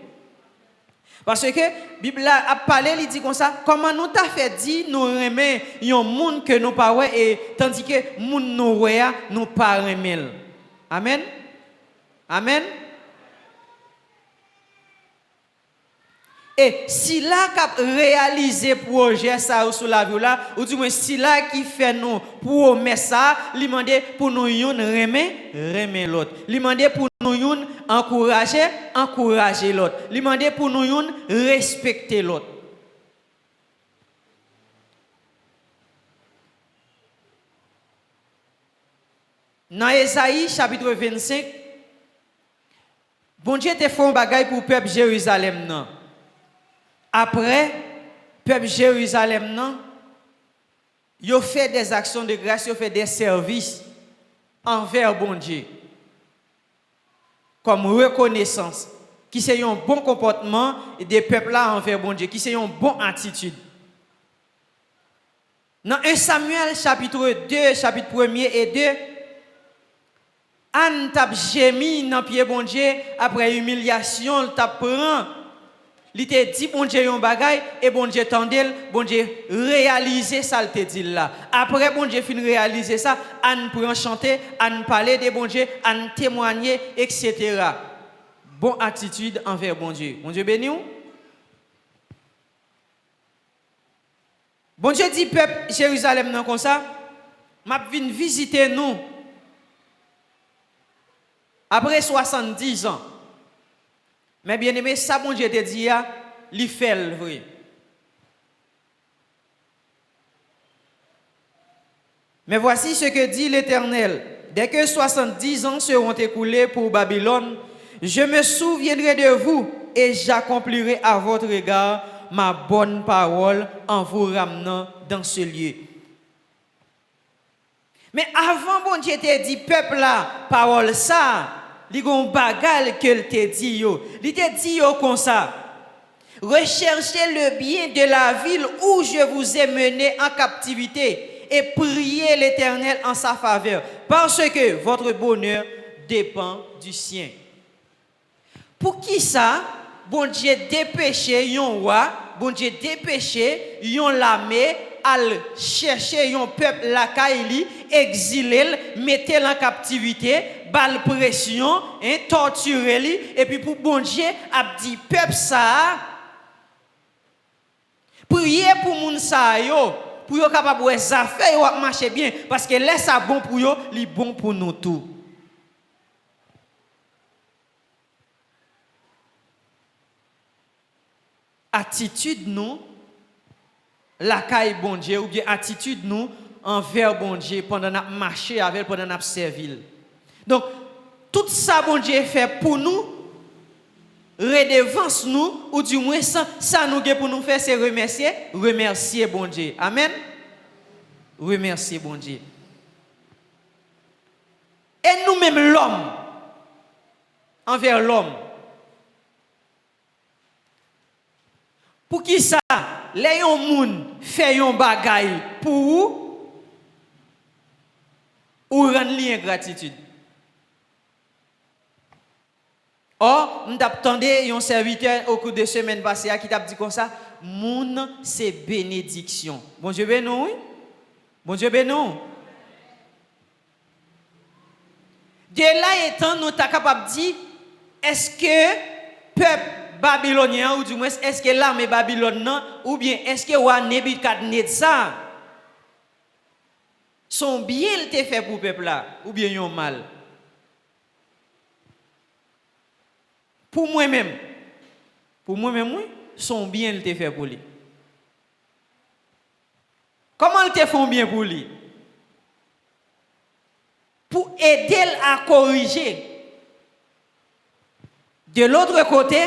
Parce que Bible a parlé il dit comme ça comment nous t'a fait dit nous remet un monde que nous pas ouais et tandis que monde nous ouais nous pas remet. Amen. Amen. Et si là qui réaliser projet ça sur la vie là ou du moins si là qui fait nous promesse ça, lui demander pour nous remet l'autre. Lui demander pour nous encourager l'autre. Lui demander pour nous respecter l'autre. Dans Ésaïe chapitre 25, bon Dieu te fait un bagage pour le peuple Jérusalem non. Après, peuple Jérusalem, non, ils fait des actions de grâce, ils fait des services envers bon Dieu. Comme reconnaissance, qui c'est un bon comportement des peuples là envers bon Dieu, qui c'est une bonne attitude. Dans 1 Samuel chapitre 2, chapitre 1er et 2, Anne t'a gémi dans pied bon Dieu après humiliation, t'a prend. Il te dit bon Dieu un bagay et bon Dieu tendel, bon Dieu réaliser ça il te dit là. Après bon Dieu fin réaliser ça, Anne prend chanter, Anne parler de bon Dieu, Anne témoigner etc. Bonne attitude envers bon Dieu. Bon Dieu béni ou? Bon Dieu dit peuple Jérusalem non comme ça, m'a vinn visiter nous après 70 ans. Mais bien aimé, ça bon Dieu te dit li fait le vrai. Mais voici ce que dit l'Éternel. Dès que 70 ans seront écoulés pour Babylone, je me souviendrai de vous et j'accomplirai à votre égard ma bonne parole en vous ramenant dans ce lieu. Mais avant, bon Dieu te dit, peuple là, parole ça, li gon bagal que te dit yo. Li te dit yo comme ça. Recherchez le bien de la ville où je vous ai mené en captivité et priez l'Éternel en sa faveur, parce que votre bonheur dépend du sien. Pour qui ça? Bon Dieu dépêché yon roi, bon Dieu dépêché yon l'armée al chercher yon peuple la kaili, exilé, mettez en captivité, bal pression, torturer li, et puis pour bon Dieu a dit peuple ça, priez pour moun sa yo, pour yo capable de faire yo marcher bien, parce que laisse ça bon pour yo, li bon pour nous tout. Attitude nous la caille bon Dieu ou bien attitude nous envers bon Dieu pendant notre marché avec pendant notre servir. Donc tout ça bon Dieu fait pour nous redevance nous ou du moins ça nous pour nous faire c'est remercier bon Dieu. Amen. Remercier bon Dieu. Et nous-mêmes l'homme envers l'homme. Pour qui ça, les yon moun fait yon bagay pour ou rendre li ingratitude. Or, nous t'attendons yon serviteur au cours de semaine passée qui t'a dit comme ça, moun c'est bénédiction. Bon Dieu béni oui? Bon Dieu béni. De là étant, nous t'as capable de dire, est-ce que peuple babylonien ou du moins est-ce que l'armée babylone ou bien est-ce que roi Nebukadnezar son bien il te fait pour peuple là ou bien yon mal pour moi-même oui son bien il te fait pour lui. Comment il te font bien pour lui? Pour aider à corriger. De l'autre côté,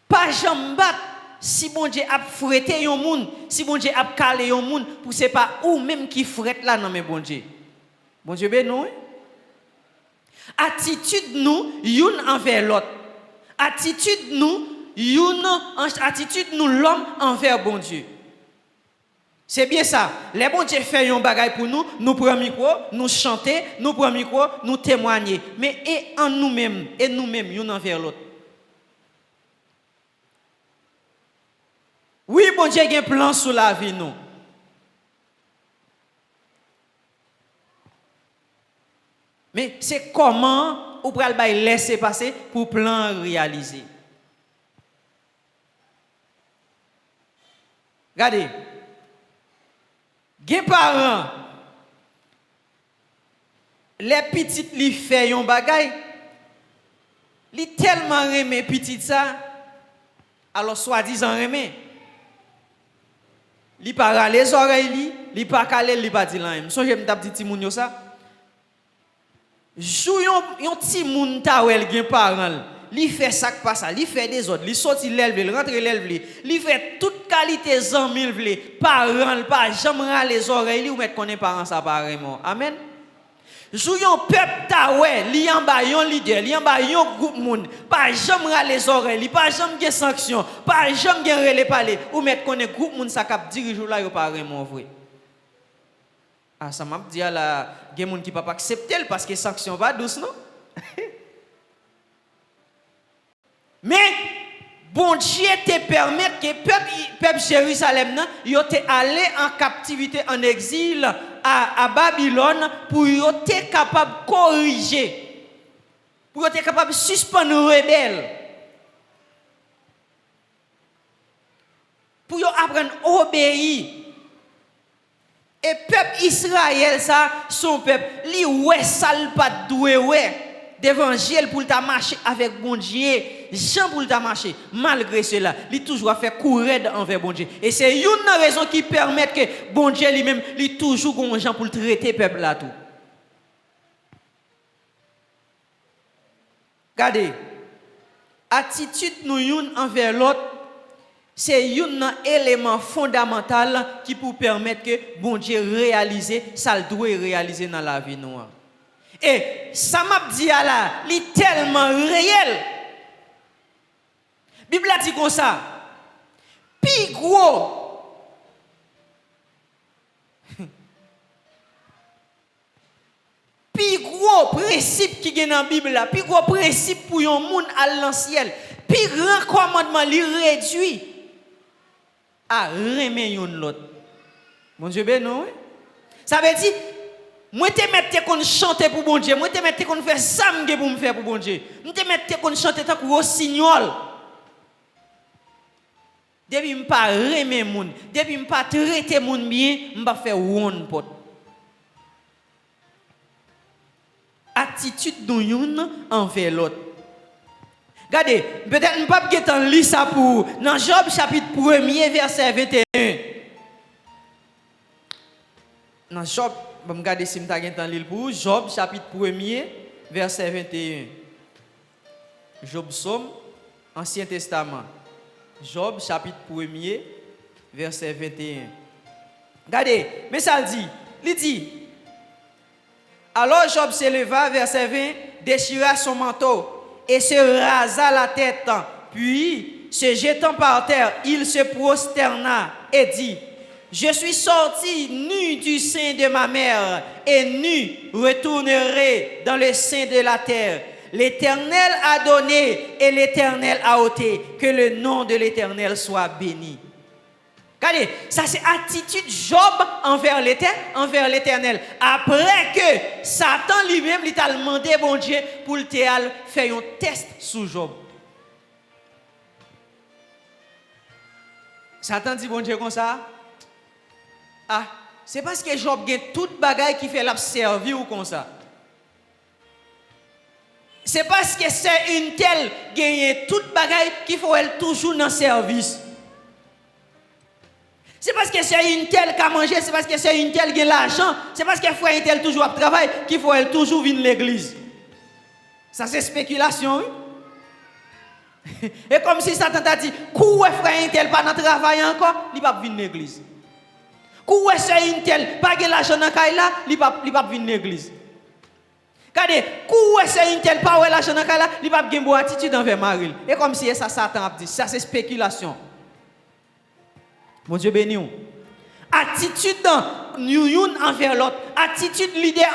pas jamais battre si bon Dieu a fouetté yon moun, si bon Dieu a calé yon moun, pour c'est pas ou même qui fouette là non mais bon Dieu. Bon Dieu ben non. Attitude nous yon envers l'autre. Attitude nous l'homme envers bon Dieu. C'est bien ça. Les bon Dieu fait yon bagay pour nous, nous prenons micro, nous chanter, nous prenons micro, nous témoigner. Mais et en nous-mêmes, yon envers l'autre. Oui, bon Dieu a un plan sur la vie, nous. Mais c'est comment ou pral bay laisser passer pour plan réaliser. Regardez. Gen parents les petites li fait yon bagay, li tellement remè petite ça, alors soi-disant remè. Li pa rale les oreilles li pa kale, li pa di lan même. Sonje m'tap di ti moun yo ça. Jou yon ti moun ta wel gen parent, li fait ça pas ça, li fait des autres, li sorti l'elve, li rentre l'elve, li fait toute qualité zanmil vle, parent pas jamais rale les oreilles ou mettre connaît parent ça pareillement. Amen. Jou yon peuple ta ouais, li en ba yon leader, li en ba yon groupe moun, pas jamais rale les oreilles, pas jamais gen sanction, pas jamais gen rele parler ou mettre connaît groupe moun ça k'ap dirige là yo pareillement vrai. Ah ça m'a dit la gen moun qui pas accepter parce que sanction va douce non. Mais bon Dieu te permet que peuple Jérusalem nan yo te allé en captivité en exil à Babylone pour yo te capable corriger, pour yo te capable suspendre rebelle. pour apprendre à obéir. Et peuple Israël, ça, son peuple, li ouais sale pas doué ouais. D'évangile pour ta marcher avec bon Dieu, Jean pour ta marcher. Malgré cela, il toujours fait courir envers bon Dieu. Et c'est une raison qui permet que bon Dieu lui-même, il toujours gon Jean pour traiter peuple là tout. Regardez, attitude nous une envers l'autre, c'est un élément fondamental qui peut permettre que bon Dieu réalise ça doit réaliser dans la vie noire. Et ça m'a dit là, il est tellement réel. La Bible a dit comme ça. Puis gros principe qui est dans la Bible là, puis gros principe pour un monde à l'ancien, puis grand commandement li réduit à remettre l'autre. Mon Dieu ben non. Ça veut dire moi te mettre qu'on chanter pour bon Dieu, moi te mettre qu'on faire ça pour me faire pour bon Dieu. Moi te mettre qu'on chanter tant que signal. Depuis me pas remettre monde, depuis me pas traiter monde bien, me pas faire one pot. Attitude d'un envers l'autre. Regardez, peut-être ne pas que lire ça pour dans Job chapitre 1er verset 21. Dans Job, je vais regarder si je vais lire pour Job chapitre 1er verset 21. Job Somme, Ancien Testament. Job chapitre 1er verset 21. Regardez, mais ça il dit alors Job s'éleva, verset 20, déchira son manteau et se rasa la tête. Puis, se jetant par terre, il se prosterna et dit, je suis sorti nu du sein de ma mère et nu retournerai dans le sein de la terre. L'Éternel a donné et l'Éternel a ôté. Que le nom de l'Éternel soit béni. Regardez, ça c'est attitude Job envers l'Éternel. Après que Satan lui-même lui a demandé bon Dieu pour le faire un test sur Job. Satan dit bon Dieu comme ça. Ah, c'est parce que Job a toute bagaille qui fait la servir ou comme ça. C'est parce que c'est une telle gagne toute bagaille qu'il faut elle toujours dans service. C'est parce que c'est une telle qui a mangé, c'est parce que c'est une telle qui a l'argent, c'est parce que frère une telle toujours à travail qu'il faut elle toujours venir l'église. Ça c'est spéculation, oui. Et comme si Satan t'a dit, quoi frère une telle pas dans travail encore, il va pas venir l'église. Quoi c'est une telle pas de l'argent dans caille là, il va venir l'église. Regardez, quoi c'est une telle pas l'argent dans caille là, il va pas bonne attitude envers Marie. Et comme si ça Satan a dit, ça c'est spéculation. Mon Dieu béni. Attitude envers l'autre. Attitude leader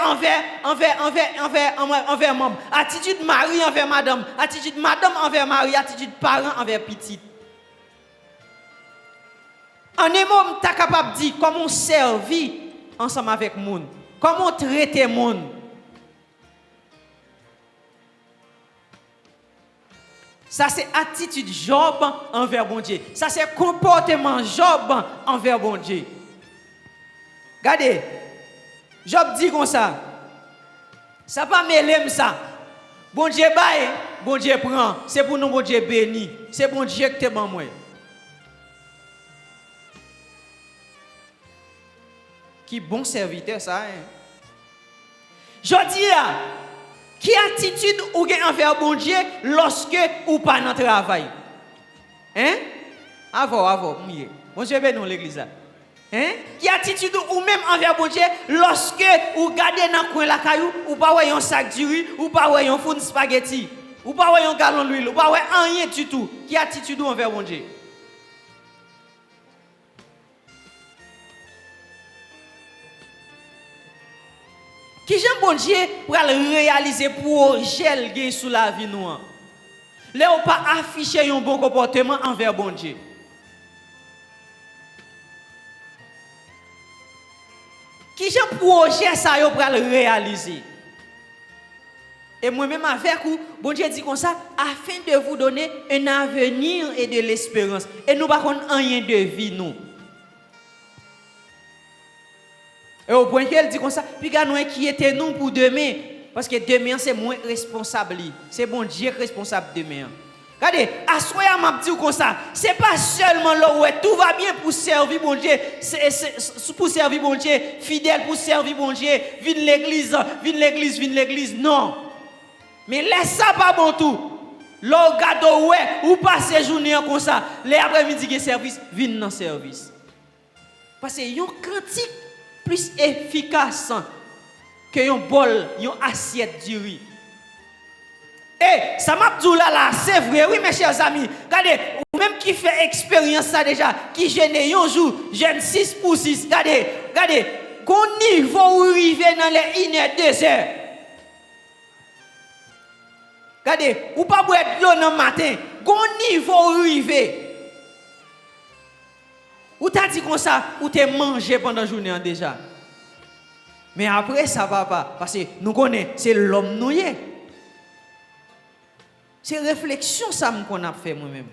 envers membre. Attitude mari envers madame. Attitude madame envers mari. Attitude parent envers petit. En un mot, tu es capable de dire comment on servit ensemble avec le monde. Comment on traite le monde. Ça, c'est attitude Job envers bon Dieu. Ça, c'est comportement Job envers bon Dieu. Regardez, Job dit comme ça. Ça pas mêler ça. Bon Dieu baille, bon Dieu prend. C'est pour nous, bon Dieu béni. C'est bon Dieu que tu es bon moi. Qui bon serviteur ça. Hein? Je dis là. Qui attitude ou gen envers bon Dieu lorsque ou pas dans le travail? Hein? Avant, mouillé. Bon Dieu béni l'église là. Hein? Qui attitude ou même envers bon Dieu lorsque ou gardez dans coin la caillou ou pas ouais un sac de riz ou pas ouais un fond de spaghetti ou pas ouais un gallon d'huile ou pas ouais rien du tout. Qui attitude ou envers bon Dieu? Qui j'aime bon Dieu pour réaliser projet gain sous la vie nous. Là on pas afficher un bon comportement envers bon Dieu. Qui j'aime projet ça yo pour réaliser. Et moi-même avec vous, bon Dieu dit comme ça, afin de vous donner un avenir et de l'espérance. Et nous par contre rien de vie nous. Et au point qu'elle dit comme ça, puis nous inquiétez nous pour demain. Parce que demain c'est moins responsable. C'est bon Dieu responsable demain. Regardez, à soi m'a dit comme ça, c'est pas seulement là où tout va bien pour servir bon Dieu, pour servir bon Dieu, fidèle pour servir bon Dieu, vienne l'église, non. Mais laisse ça pas bon tout. Là gado ouais, ou passer journée comme ça, les après-midi que service, vienne dans service. Parce que yon cantique plus efficace que yon bol, yon assiette du riz. Eh, ça m'a dit là, c'est vrai, oui, mes chers amis. Regardez, ou même qui fait expérience ça déjà, qui gêne un jour, gêne 6 pour 6. Regardez, qu'on niveau où arriver dans les 1h, 2h. Regardez, ou pas boire de l'eau dans le matin, qu'on niveau où arriver. Ou t'as dit comme ça, ou t'es mangé pendant la journée déjà. Mais après, ça va pas, parce que nous connaissons, c'est l'homme noué. C'est réflexion ça qu'on a fait moi-même.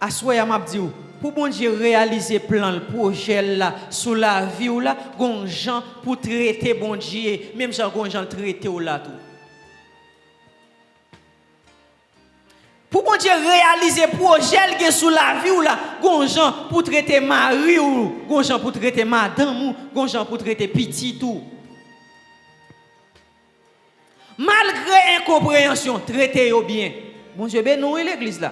À soi m'a dit pour bon Dieu réaliser plan le projet là sous la vie ou là gon gens pour traiter bon Dieu même gens gon gens traiter ou là tout. Pour bon Dieu réaliser projet qui sous la vie ou là gon gens pour traiter mari ou gon gens pour traiter madame ou gon gens pour traiter petit tout. Malgré incompréhension, traitez-vous bien. Bon Dieu, ben nous l'église là.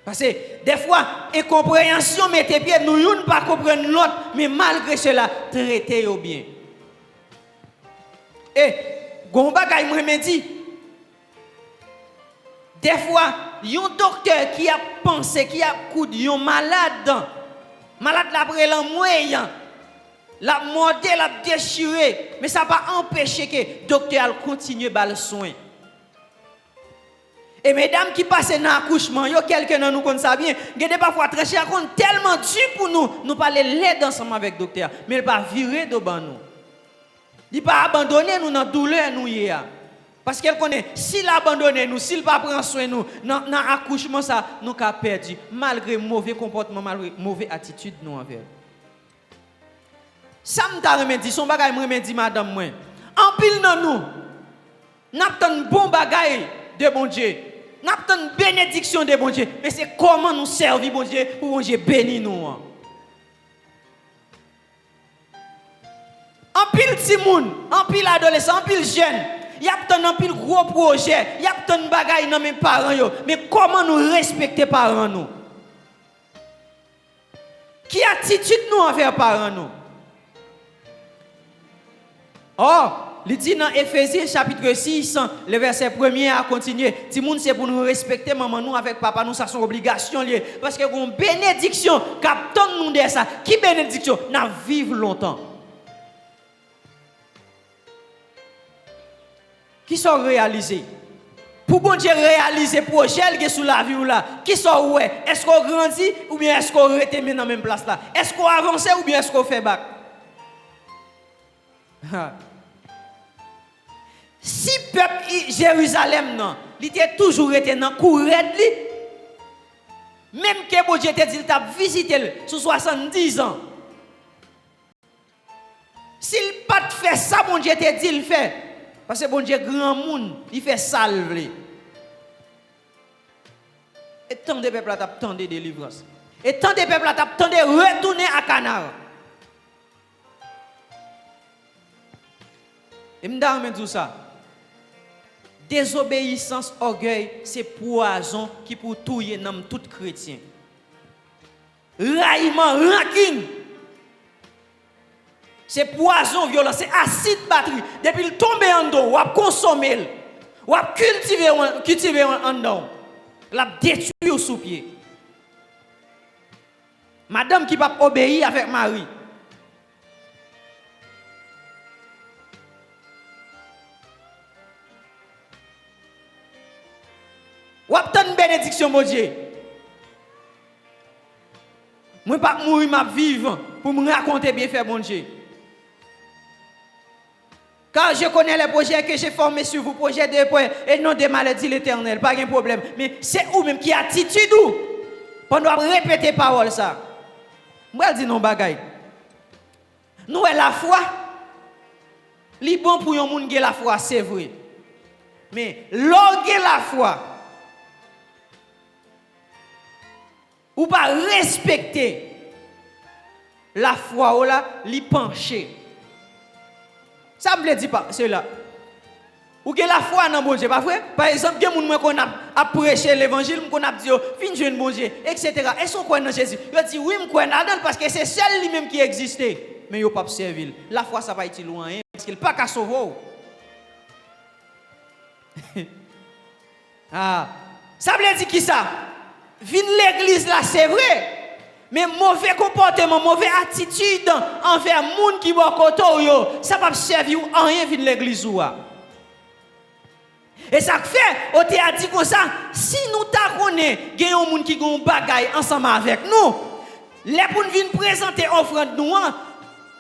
Parce que des fois, incompréhension, mettez pied, nous ne pas comprendre l'autre, mais malgré cela, traitez-vous bien. Et, gon bagay moi me dit, des fois, un docteur qui a pensé, qui a coudé un malade la prélève moyen. La mordé, la déchiré, mais ça va empêcher que le docteur continue à le soin. Et mesdames qui passent dans l'accouchement, il y a quelqu'un dans nous qui ça bien, il y a parfois très cher, tellement dur pour nous parler l'aide ensemble avec le docteur, mais il ne va pas virer devant nous. Il ne va pas abandonner nous dans la douleur. Parce qu'elle connaît, s'il abandonne nous, s'il ne prend pas soin de nous, dans l'accouchement, nous avons perdu, malgré mauvais comportement, malgré mauvaise attitude nous envers. Ça me dit, son bagay me dit madame moi. En pile dans nous, n'attend bon bagay de bon Dieu. N'attend bénédiction de bon Dieu, mais c'est comment nous servir bon Dieu pour bon Dieu bénir nous. En pile petit monde, en pile adolescent, en pile jeune, il y a un pile gros projet, il y a un bagay dans mes parents yo, mais comment nous respecter parents nous? Qui attitude nous envers parents nous? Oh, il dit dans Éphésiens chapitre 6, le verset 1er à continuer. Ti moun c'est pour nous respecter maman nous avec papa nous, ça sont obligation liée. Parce que une bénédiction, capton nous de ça. Qui bénédiction? N'a vivre longtemps. Qui sont réalisés? Pour bon Dieu réaliser projet qui est sous la vie ou là, qui sont ouais? Est-ce qu'on grandit ou bien est-ce qu'on reste dans la même place là? Est-ce qu'on avance ou bien est-ce qu'on fait bac? Si peuple Jérusalem non, il était toujours été dans courette li. Même que bon Dieu te dit t'a visité sous 70 ans. S'il pas fait ça bon Dieu te dit le fait parce que bon Dieu grand monde, il fait salve. Et tant de peuple t'attendent de délivrance. Et tant de peuple t'attendent de retourner à Canaan. Et me dit ça. Désobéissance, orgueil, c'est poison qui pour tuer dans tout chrétien. Raillement, rancune. C'est poison violent, c'est acide batterie. Depuis le tomber en dos, ou consommer, ou cultiver en dos, la détruire sous pied. Madame qui va obéir avec Marie. Ou obtenir une bénédiction, mon Dieu. Moi, pas mourir, ma vivre pour me raconter bien faire, mon Dieu. Car je connais les projets que j'ai formés sur vous, projets de paix et non de maladie l'Éternel. Pas de problème. Mais c'est vous-même qui attitude ou pendant répéter parole ça. Moi je dis non bagaille. Nous la foi. Li bon pour yon moun gen la foi, c'est vrai. Mais l'orgue la foi. Ou pas respecter la foi ou là, li pencher. Ça me le dit pas, c'est là. Ou que la foi dans bon Dieu, pas vrai? Par exemple, gen moun qu'on a prêché l'évangile, qu'on a dit fin jeune bon Dieu, etc. Est-ce qu'on croit dans Jésus? Yo dit oui, me crois là-dedans parce que c'est seul lui-même qui existait. Mais yo pas servir. La foi ça pas être loin parce qu'il pas qu'à sauver. Ah, ça veut dire qui ça? Vin l'église là, c'est vrai. Mais mauvais comportement, mauvaise attitude envers moun qui bon côté yo, ça pas servir en rien vin l'église ou. Et ça fait, on t'a dit comme ça, si nous t'a connaît, gen yon moun qui gon bagay ensemble avec nous, les pour nous venir présenter offrande nous,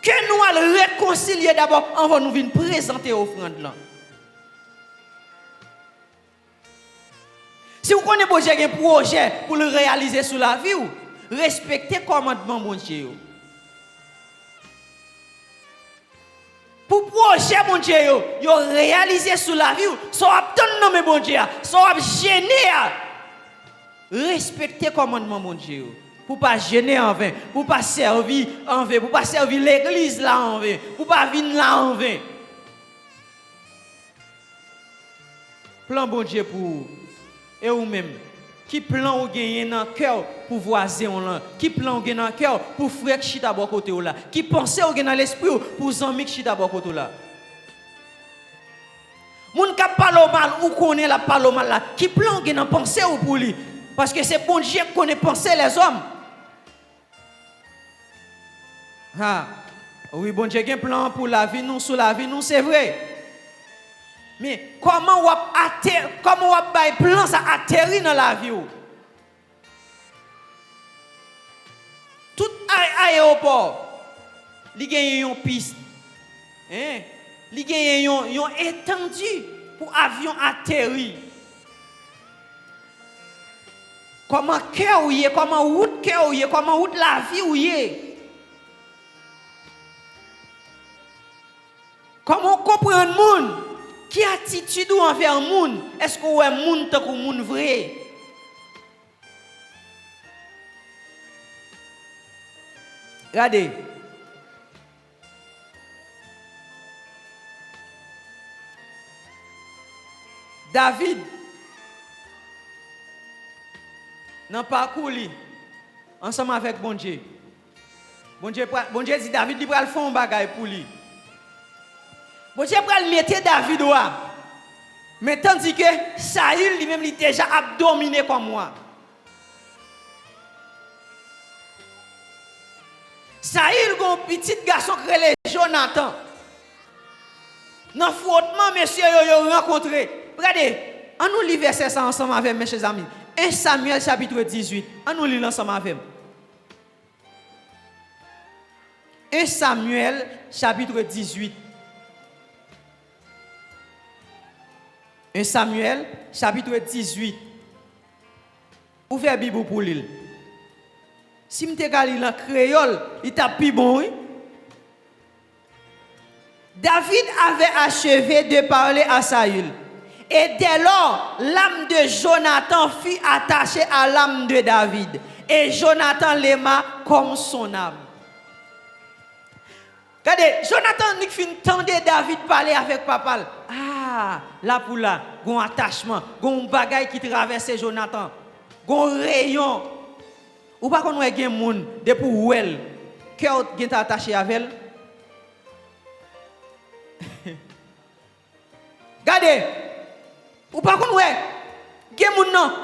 que nous allons réconcilier d'abord avant nous venir présenter offrande là. Si vous connaissez bon Dieu un projet pour le réaliser sur la vie, respectez le commandement bon Dieu. Pour projet bon Dieu, yo réaliser sur la vie, soit obtenir nom bon Dieu, soit gêner. Respectez le commandement bon Dieu. Pour pas gêner en vain, pour pas servir en vain, pour pas servir l'église là en vain, pour pas venir là en vain. Plan bon Dieu pour et ou même qui plan ou gagner dans cœur pour voisin là, qui plan ou gagner dans cœur pour frère qui chita boire côté là, qui pense ou gagner dans l'esprit pour ami qui chita boire côté là. Moun ka parle mal ou connaît la parle mal là, qui plan ou gagner dans penser ou pour lui parce que c'est bon Dieu qui connaît penser les hommes. Ah, oui, bon Dieu a un plan pour la vie, nous, sur la vie, nous, c'est vrai. Mais comment on a plan ça atterrir dans la vie? Tout aéroport, il y a une piste. Il y a une étendue pour avion atterrir. Comment cœur ou est, comment route cœur ou est, comment route la vie ou est. Comment comprendre le monde? Qui attitude ou envers le monde? Est-ce qu'on est monde tant que monde vrai? Regardez. David, dans le parcours, ensemble avec bon Dieu. Bon Dieu dit David, il va faire un bagage pour lui. Bon Dieu va mettre David ou mais tandis que Saül lui-même il déjà dominé comme moi. Saül a un petit garçon qui s'appelle Jonathan. Dans le frottement, monsieur, yo rencontré. Regardez, on nous lit verset ça ensemble avec mes chers amis. 1 Samuel chapitre 18. On nous lit ensemble avec. 1 Samuel chapitre 18. 1 Samuel, chapitre 18. Ouvrez la Bible pour l'île. Si je te lis en créole, il t'a plus bon, oui? David avait achevé de parler à Saül. Et dès lors, l'âme de Jonathan fut attachée à l'âme de David. Et Jonathan l'aima comme son âme. Regardez, Jonathan n'y fin tendait David parler avec papa. Ah, là pour là, un attachement, un bagay qui traverse Jonathan, un rayon. Ou pas qu'on ait un monde depuis où elle, cœur qui est attaché avec elle. Regardez, ou pas qu'on ait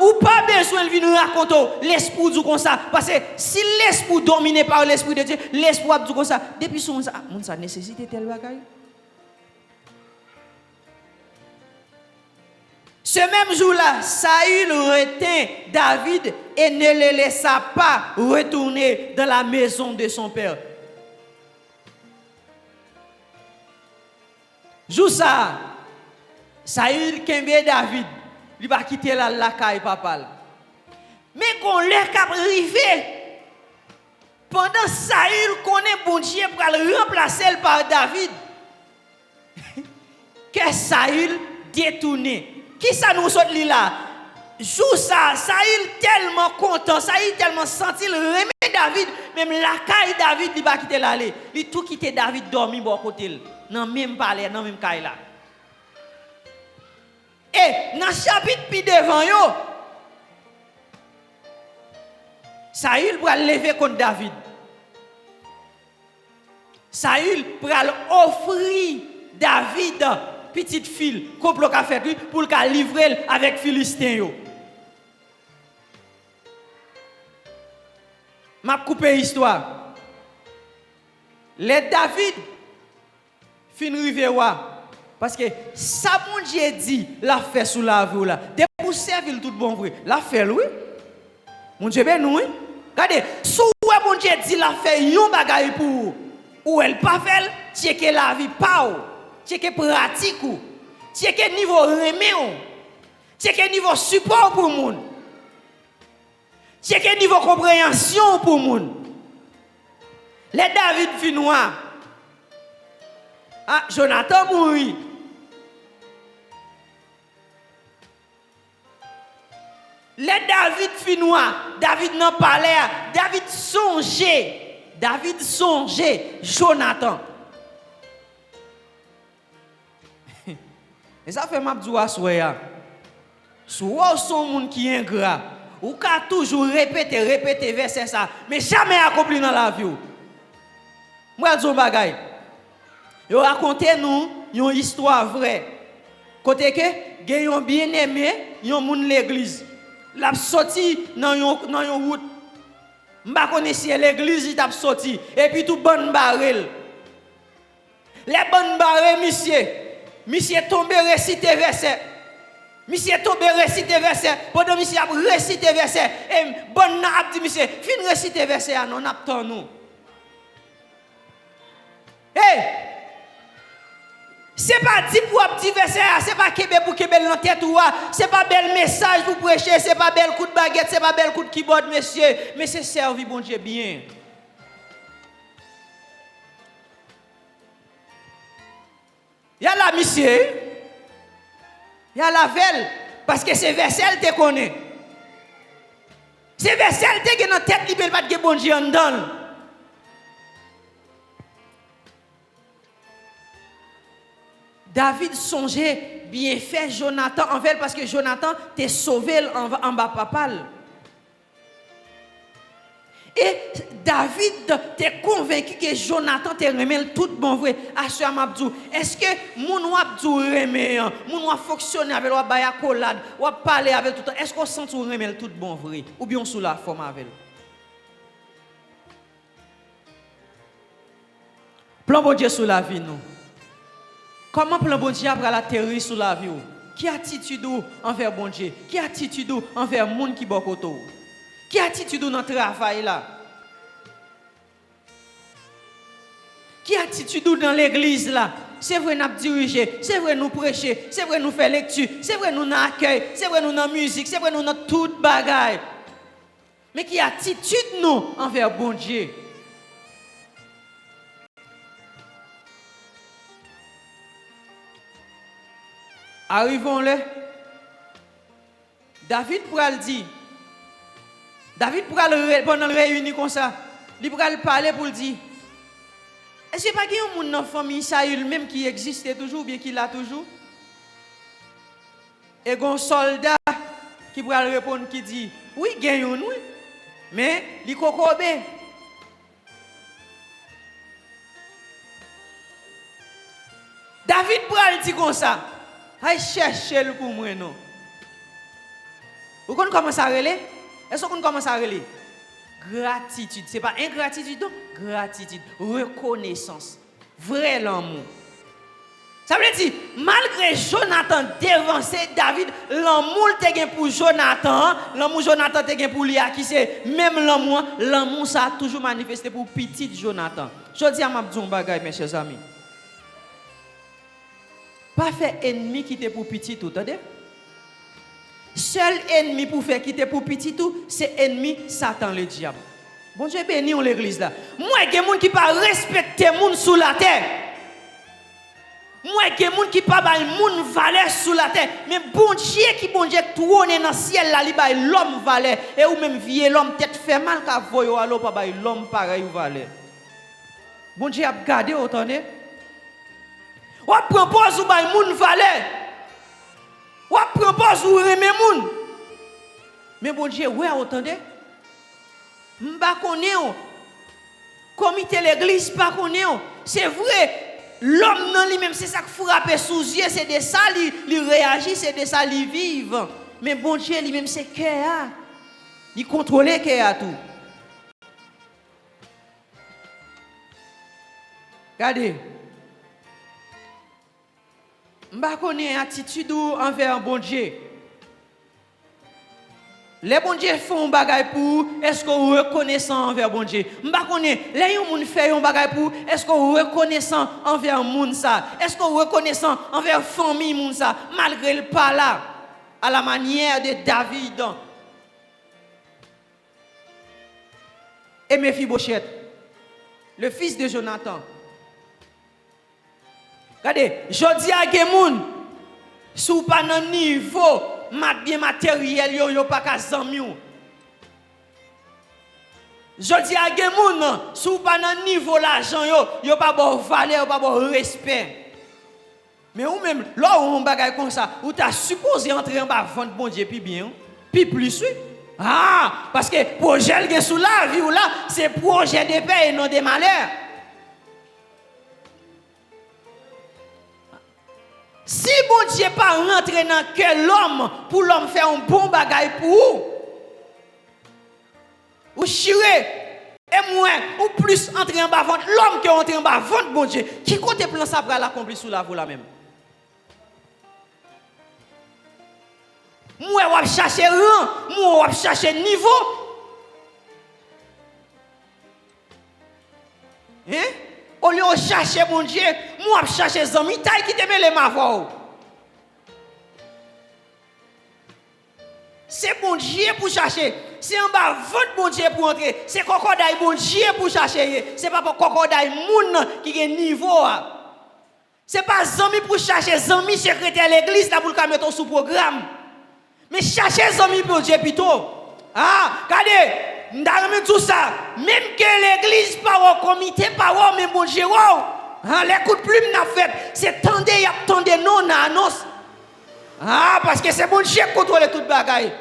ou pas besoin de venir raconter l'esprit du comme ça parce que si l'esprit dominé par l'esprit de Dieu, l'esprit du comme ça depuis son ça, ça nécessite tel bagage. Ce même jour-là, Saül retint David et ne le laissa pas retourner dans la maison de son père. Jou ça, Saül kembe David, il va quitter la caille papa. Mais qu'on leur cap rivé, pendant Saül connaît bon Dieu pour le remplacer par David, que Saül détourné. Qui ça nous saute là? Jou ça, Saül tellement content, Saül tellement senti le remet David, même la caille David, il va quitter l'aller. Il tout quitter David dormi bon côté. Non même palais, non même caille là. Et dans le chapitre puis devant yo, Saül va lever contre David. Saül va offrir David petite fille complot qu'a fait lui pour le livrer avec Philistin yo. M'a coupé histoire. Les David fin rivé parce que ça mon Dieu dit l'a fait sous la vie là. Des pour servir tout bon vrai. L'a fait oui. Mon Dieu ben nous. Regardez, sous mon Dieu dit l'a fait yon bagaille pour ou elle pas fait, c'est que la vie pas ou, c'est que pratique ou, c'est que niveau remé ou, c'est que niveau support pour moun. C'est que niveau compréhension pour moun. Les David finnois. Ah, Jonathan mouri. Les David finnois, David n'en parlait, David songeait Jonathan. Et ça fait m'abdou assoya. Soit son monde qui est ingrat, ou qu'a toujours répéter verset ça, mais jamais accompli dans la vie. Moi dis bagay. Yo raconter nous une histoire vraie. Côté que gen yon bien-aimé, yon moun l'église. L'a sorti dans yon route. M'pa connaissait l'église, il t'a sorti et puis tout bonne barrel. Les bonnes barrel monsieur tombé réciter verset. Monsieur tombé réciter verset. Pendant monsieur a récité verset et bonne n'a dit monsieur fin réciter verset non n'attend nous. Hey! C'est pas dit pour petit verset, c'est pas kebe pour kebe dans tête ou c'est pas bel message pour prêcher, c'est pas bel coup de baguette, c'est pas bel coup de keyboard monsieur, mais c'est servi bon Dieu bien. Il y a la monsieur, il y a la velle parce que c'est verset elle te connaît. C'est verset elle te dans tête li pas de bon Dieu en dedans. David songeait bien fait Jonathan en fait parce que Jonathan t'a sauvé en bas papa. Et David t'es convaincu que Jonathan te remet tout bon vrai à ce Mabdou. Est-ce que mon Wabdou remet, mon wa fonctionner avec wa baya collade, wa parler avec tout est-ce qu'on sent tout remet tout bon vrai ou bien sous la forme avec? Plan bon Dieu sous la vie nous. Comment plan bon Dieu après l'atterrir sous la vie? Qui attitude envers bon Dieu? Qui attitude envers le monde qui bokoto? Qui attitude dans le travail là? Qui attitude dans l'église là? C'est vrai nous diriger, c'est vrai nous prêcher, c'est vrai nous faire lecture, c'est vrai nous accueil, c'est vrai nous dans musique, c'est vrai nous dans toute bagaille. Mais qui attitude nous envers bon Dieu? Arrivons-le. David pourra le dire. David pourra le pendant le réunion comme ça. Il pourra le parler pour le dire. Est-ce que pas qu'il y a un monde dans la famille Saül même qui existe toujours ou bien qui l'a toujours? Et un soldat qui pourra le répondre qui dit oui, gagne oui. Mais il kokobé. David pourra le dire comme ça. Aïe chercher le pour moi non. Vous connaissez comment ça relève? Est-ce qu'on commence à relève? Gratitude, c'est pas ingratitude, non? Gratitude, reconnaissance, vrai l'amour. Ça veut dire malgré Jonathan devancé David, l'amour te gain pour Jonathan, l'amour Jonathan te gain pour lui qui c'est même l'amour ça a toujours manifesté pour petit Jonathan. Je dis à m'a dit un bagage mes chers amis. Pas faire ennemi qui était pour petit tout, attendez? Seul ennemi pour faire quitter pour petit tout, c'est ennemi Satan le diable. Bon Dieu béni l'église là. Moi, il y a des gens qui pas respecter moun sous la terre. Moi, il y a des gens qui pas bail moun valeur sous la terre. Mais bon Dieu trône dans le ciel là, il bail l'homme valeur et ou même vieux l'homme tête fait mal qu'a voyo alors pas bail l'homme pareil ou valeur. Bon Dieu a gardé entendez? Ou propose ou bail moun valeur. Ou propose ou remet moun. Mais bon Dieu ouais entendez? M'pa connait comité l'église pas connait c'est vrai l'homme non lui même c'est ça qui frappe sous yeux c'est de ça il réagit c'est de ça il vive mais bon Dieu lui même c'est cœur il contrôle cœur tout regardez m'pa connait attitude envers bon Dieu. Les bon Dieu font un bagay pour, est-ce qu'on reconnaissant envers bon Dieu? M'pa connaît, les yon moun fait un bagay pour, est-ce qu'on reconnaissant envers moun ça? Est-ce qu'on reconnaissant envers famille moun ça? Malgré le pas là, à la manière de David et Mephibosheth, le fils de Jonathan. Regardez, jodi a gen moun, sou pas nan niveau bien matériel yo pas ka zanmi ou. Jodi a gen moun sou pas nan niveau l'argent yo pas bon valeur, pas bon respect. Mais ou même là on bagay comme ça, ou t'as supposé entrer en bas vendre bon Dieu puis bien, puis plus oui. Ah, parce que projet gen sous la vie ou là, c'est projet de paix et non de malheur. Si bon Dieu pas rentré dans quel l'homme pour l'homme faire un bon bagage pour ou chiré et moins ou plus entrer en bas vente l'homme qui rentré en bas vente bon Dieu qui côté plan ça pour l'accomplir sous la voie là même. Moi on chercher rang, moi on chercher niveau. Hein? Au lieu de chercher mon Dieu, moi je cherche les amis qui te mêlent ma voix. C'est bon Dieu pour chercher. C'est en bas votre bon Dieu pour entrer. C'est crocodile bon Dieu pour chercher. C'est pas pour crocodile moun qui a niveau. C'est pas zami pour chercher zami secrétaire l'église là pour le mettre sous programme. Mais chercher zami pour Dieu plutôt. Ah, regardez. M'dame tout ça, même que l'église par au comité par mais bon Dieu, les coups de plume n'a fait, c'est tendez y a tendez non annonce. Ah parce que c'est bon Dieu qui contrôle toute bagaille.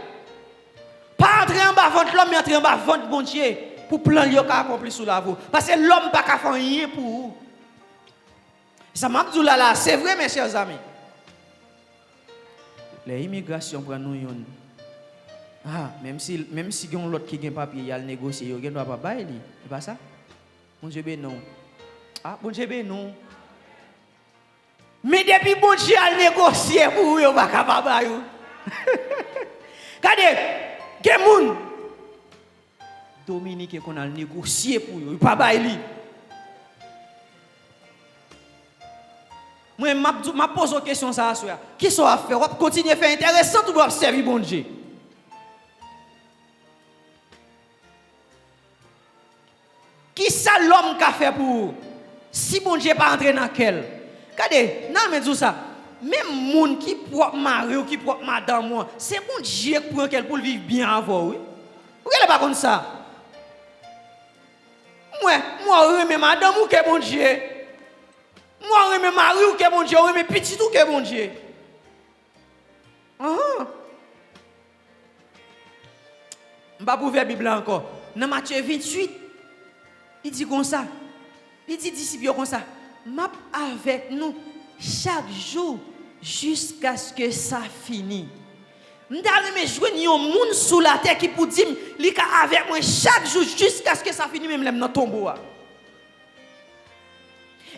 Pas entrer en bas vente l'homme mais entrer en bas vente bon Dieu pour plan yo ka accompli sous la voie parce que l'homme pas ka faire rien pour vous. Ça m'a dit là, c'est vrai mes chers amis. Les immigrations pour nous yon. Ah, même si yon l'autre qui gen papier, il a le négocier, il doit pas bailler li. C'est pas ça? Bon Dieu ben non. Ah, bon Dieu ben non. Mais depuis bon Dieu a négocié pour yo pas capable bailler. Regardez, gen moun Dominique qu'on a négocié pour yo, pas bailler li. Moi m'a pose une question ça soir. Qui sont à faire? On continue à faire intéressant ou doit servir bon Dieu? Qui ça l'homme qu'a fait pour si bon Dieu pas entrer dans quel? Regardez, non mais tout ça. Même moun qui propre mari ou qui propre madame moi, c'est bon Dieu qui prend quel pour vivre bien avant oui. Vous regardez pas comme ça. Moi remets madame ou que bon Dieu. Moi remets mari ou que bon Dieu, remets petit ou que bon Dieu. Ah. M'pa pour faire Bible encore. Dans Matthieu 28 il dit comme ça. Il dit disciples comme ça. M'a avec nous chaque jour jusqu'à ce que ça finisse. M'dale me joindre un monde sous la terre qui pour dire li ka avec moi chaque jour jusqu'à ce que ça finisse même dans tombeau.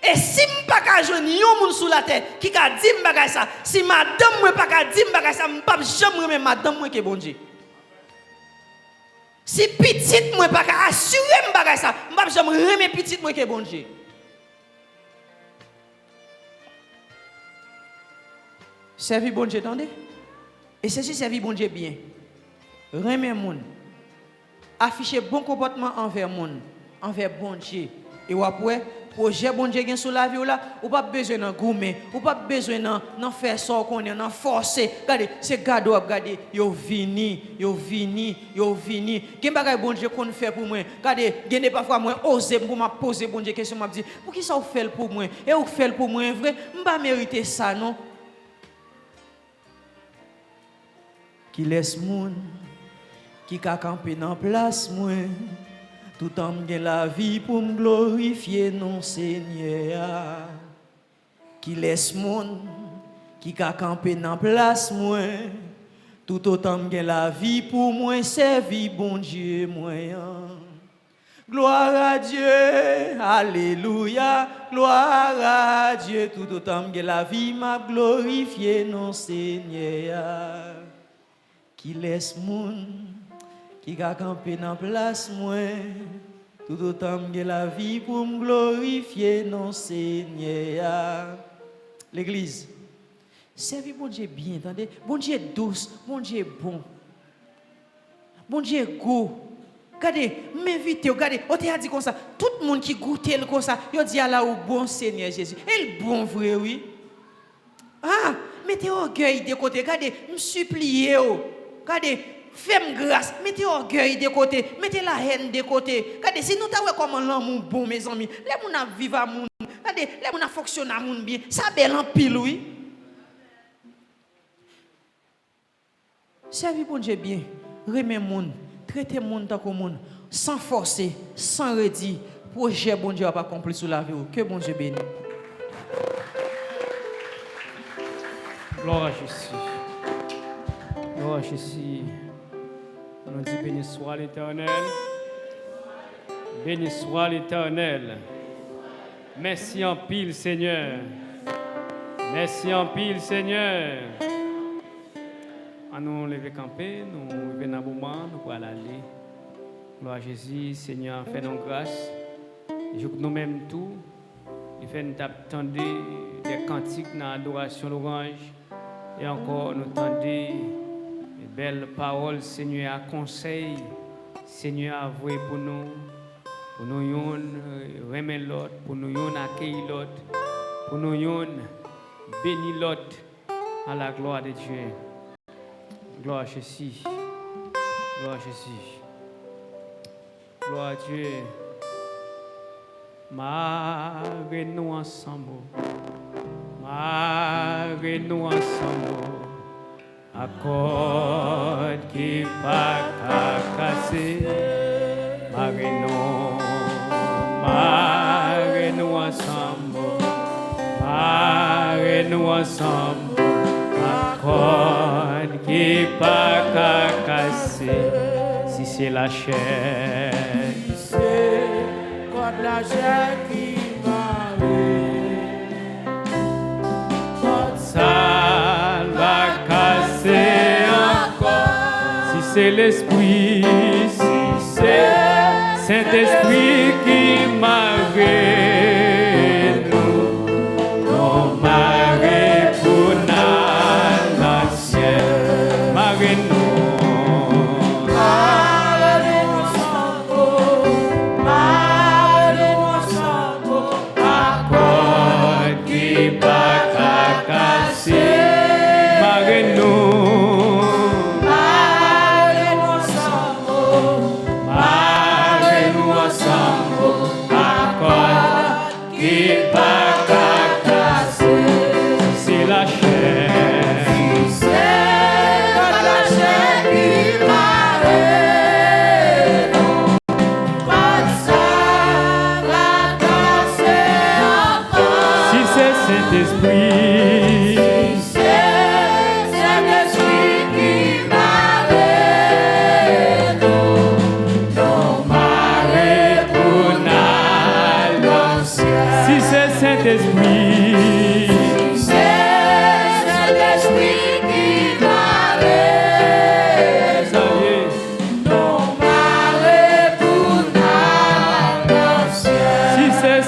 Et si m'pa ka joindre un monde sous la terre qui ka dire m'bagay ça, si madame moi pas ka dire m'bagay ça, m'pa jamais même madame moi que bon Dieu. Si petite moi pas assurer m'bagay ça, m'pa jamais remet petite moi que bon Dieu. Servir bon Dieu, attendez. Et c'est si servir bon Dieu bien. Remet moun. Afficher bon comportement envers moun, envers bon Dieu. Et après, projet bon Dieu gen sous la vie ou là, ou pas besoin d'en goumer, ou pas besoin d'en faire ça qu'on est en forcer. Regardez, c'est gado regardez, yo vini. Gen bagay bon Dieu qu'on fait pour moi. Regardez, gen parfois moi oser pour m'a poser bon Dieu question m'a dit, pour qui ça ou fait pour moi? Et ou fait pour moi vrai, m'pas mériter ça non. Qui laisse moun qui ka camper dans place moi tout en gain la vie pour me glorifier non Seigneur qui laisse moun qui ka camper dans place moi tout autant gain la vie pour moi servir bon Dieu moi gloire à Dieu alléluia gloire à Dieu tout autant gain la vie m'a glorifier non Seigneur qui laisse moun qui a campé dans place moi tout autant que la vie pour me glorifier non Seigneur. L'église servez bon Dieu bien, attendez, bon Dieu douce, bon Dieu bon. Bon Dieu go. Regardez, m'invitez, regardez, on t'a dit comme ça, tout le monde qui goûte comme ça, il dit à la au bon Seigneur Jésus. Et le bon vrai oui. Ah, mettez orgueil de côté, regardez, me suppliez. Regardez, faites grâce, mettez orgueil de côté, mettez la haine de côté. Regardez, si nous t'avons comment l'amour bon, mes amis, les gens vivent à moun, regardez, les gens fonctionnent à moun bien, ça belle en pile, oui. Servez bon Dieu bien, remet moun, traitez moun tant que moun, sans forcer, sans redire, projet bon Dieu va pas accompli sur la vie. Que bon Dieu bénisse. Gloire à Jésus. Gloire à Jésus. On nous dit béni soit l'Éternel. Béni soit l'Éternel. Merci en pile, Seigneur. Merci en pile, Seigneur. À nous lever camper, nous venons dans un moment, nous allons aller. Gloire à Jésus, Seigneur, fais-nous grâce. Je que nous-mêmes tout, il fait nous attendre des cantiques dans l'adoration l'orange. Et encore, nous attendons des belles paroles, Seigneur, à conseil, Seigneur, à vouer pour nous remettre l'autre, pour nous accueillir l'autre, pour nous bénir l'autre à la gloire de Dieu. Gloire à Jésus. Gloire à Jésus. Gloire à Dieu. Marre-nous ensemble. Marre-nous ensemble. Accord qui pas casser. Marre-nous ensemble. Marre-nous ensemble. Accord qui pas casser. Si c'est la chair. C'est quand la chair qui m'arrive. Ça va casser encore. Si c'est l'esprit, si c'est Saint-Esprit qui m'arrive, nous marrer pour l'ancien, marrer-nous.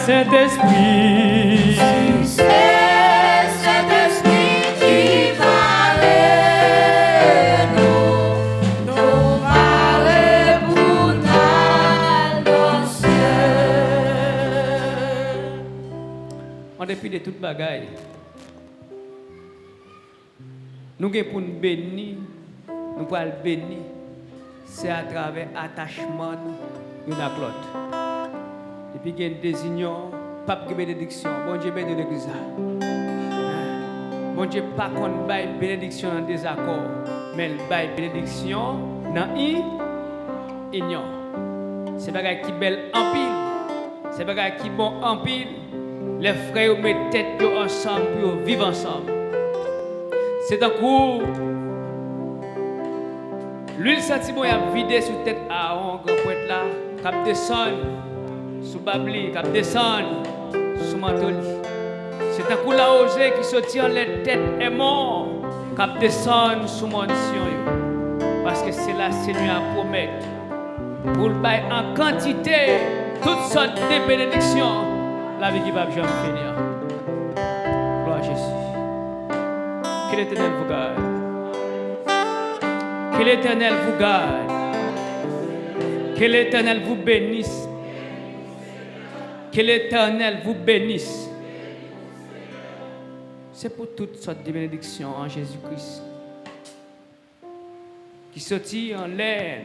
Saint-Esprit qui dépit de toute bagaille, nous avons pour nous bénir, nous pour le bénir, c'est à travers l'attachement nous à l'autre. Depuis qu'il y a une désignation, pas de bénédiction, bon Dieu bénit l'église. Bon Dieu pas qu'on baille bénédiction en désaccord, mais il baille bénédiction dans union. C'est pas qui belle en pile, c'est pas qui bon en pile. Les frères mettent tête ensemble pour vivre ensemble. C'est un coup. L'huile sentiment a vidé sur tête à Aaron, grand poète là, cap descend sous Babli, cap descend sous Mantoli. C'est un coup là osé qui sortit en les têtes est mort, cap descend sous mon sion. Parce que c'est là Seigneur a promettre pour le bail en quantité toutes sortes de bénédictions, la vie qui va jamais finir. Gloire à Jésus. Que l'Éternel vous garde. Que l'Éternel vous garde. Que l'Éternel vous bénisse. Que l'Éternel vous bénisse. C'est pour toutes sortes de bénédictions en Jésus-Christ. Qui sortit en l'air.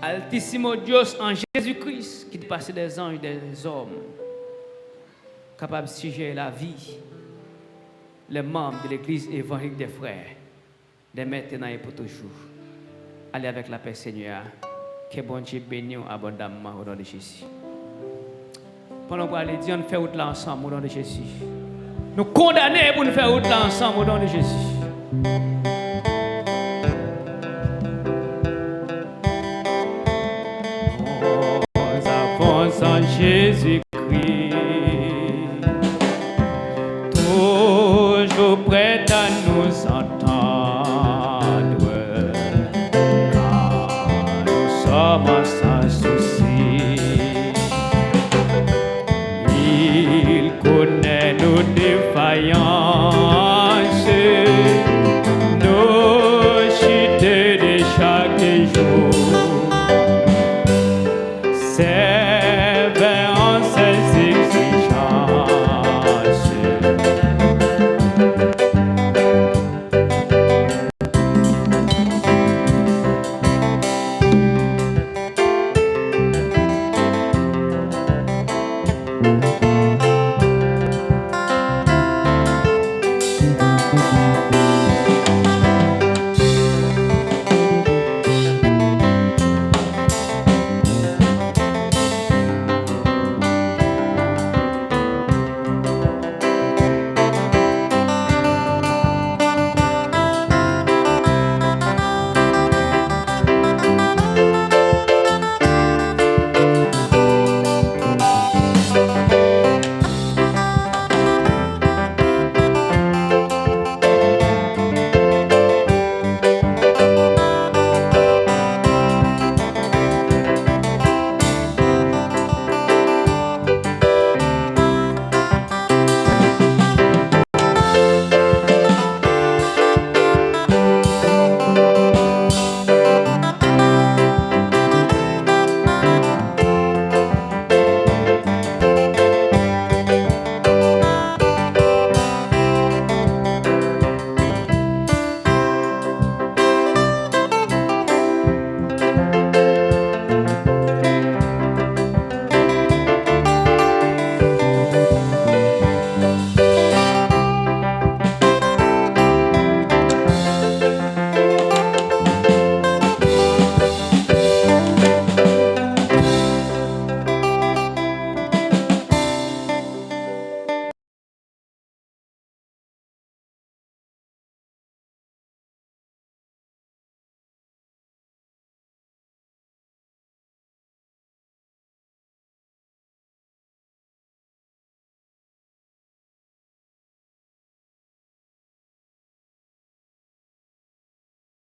Altissimo Dios en Jésus-Christ. Qui dépasse des anges et des hommes. Capable de suggérer la vie. Les membres de l'Église évangélique des frères. Dès maintenant et pour toujours. Allez avec la paix, Seigneur. Que bon Dieu bénisse abondamment au nom de Jésus. Pendant qu'on allait dire, on fait route là ensemble au nom de Jésus. Nous condamnons pour nous faire route là ensemble au nom de Jésus. Nous avons en Jésus-Christ, toujours prêt à nous entendre, car nous sommes sans souci. Il connaît nos défaillances, nos chutes de chaque jour.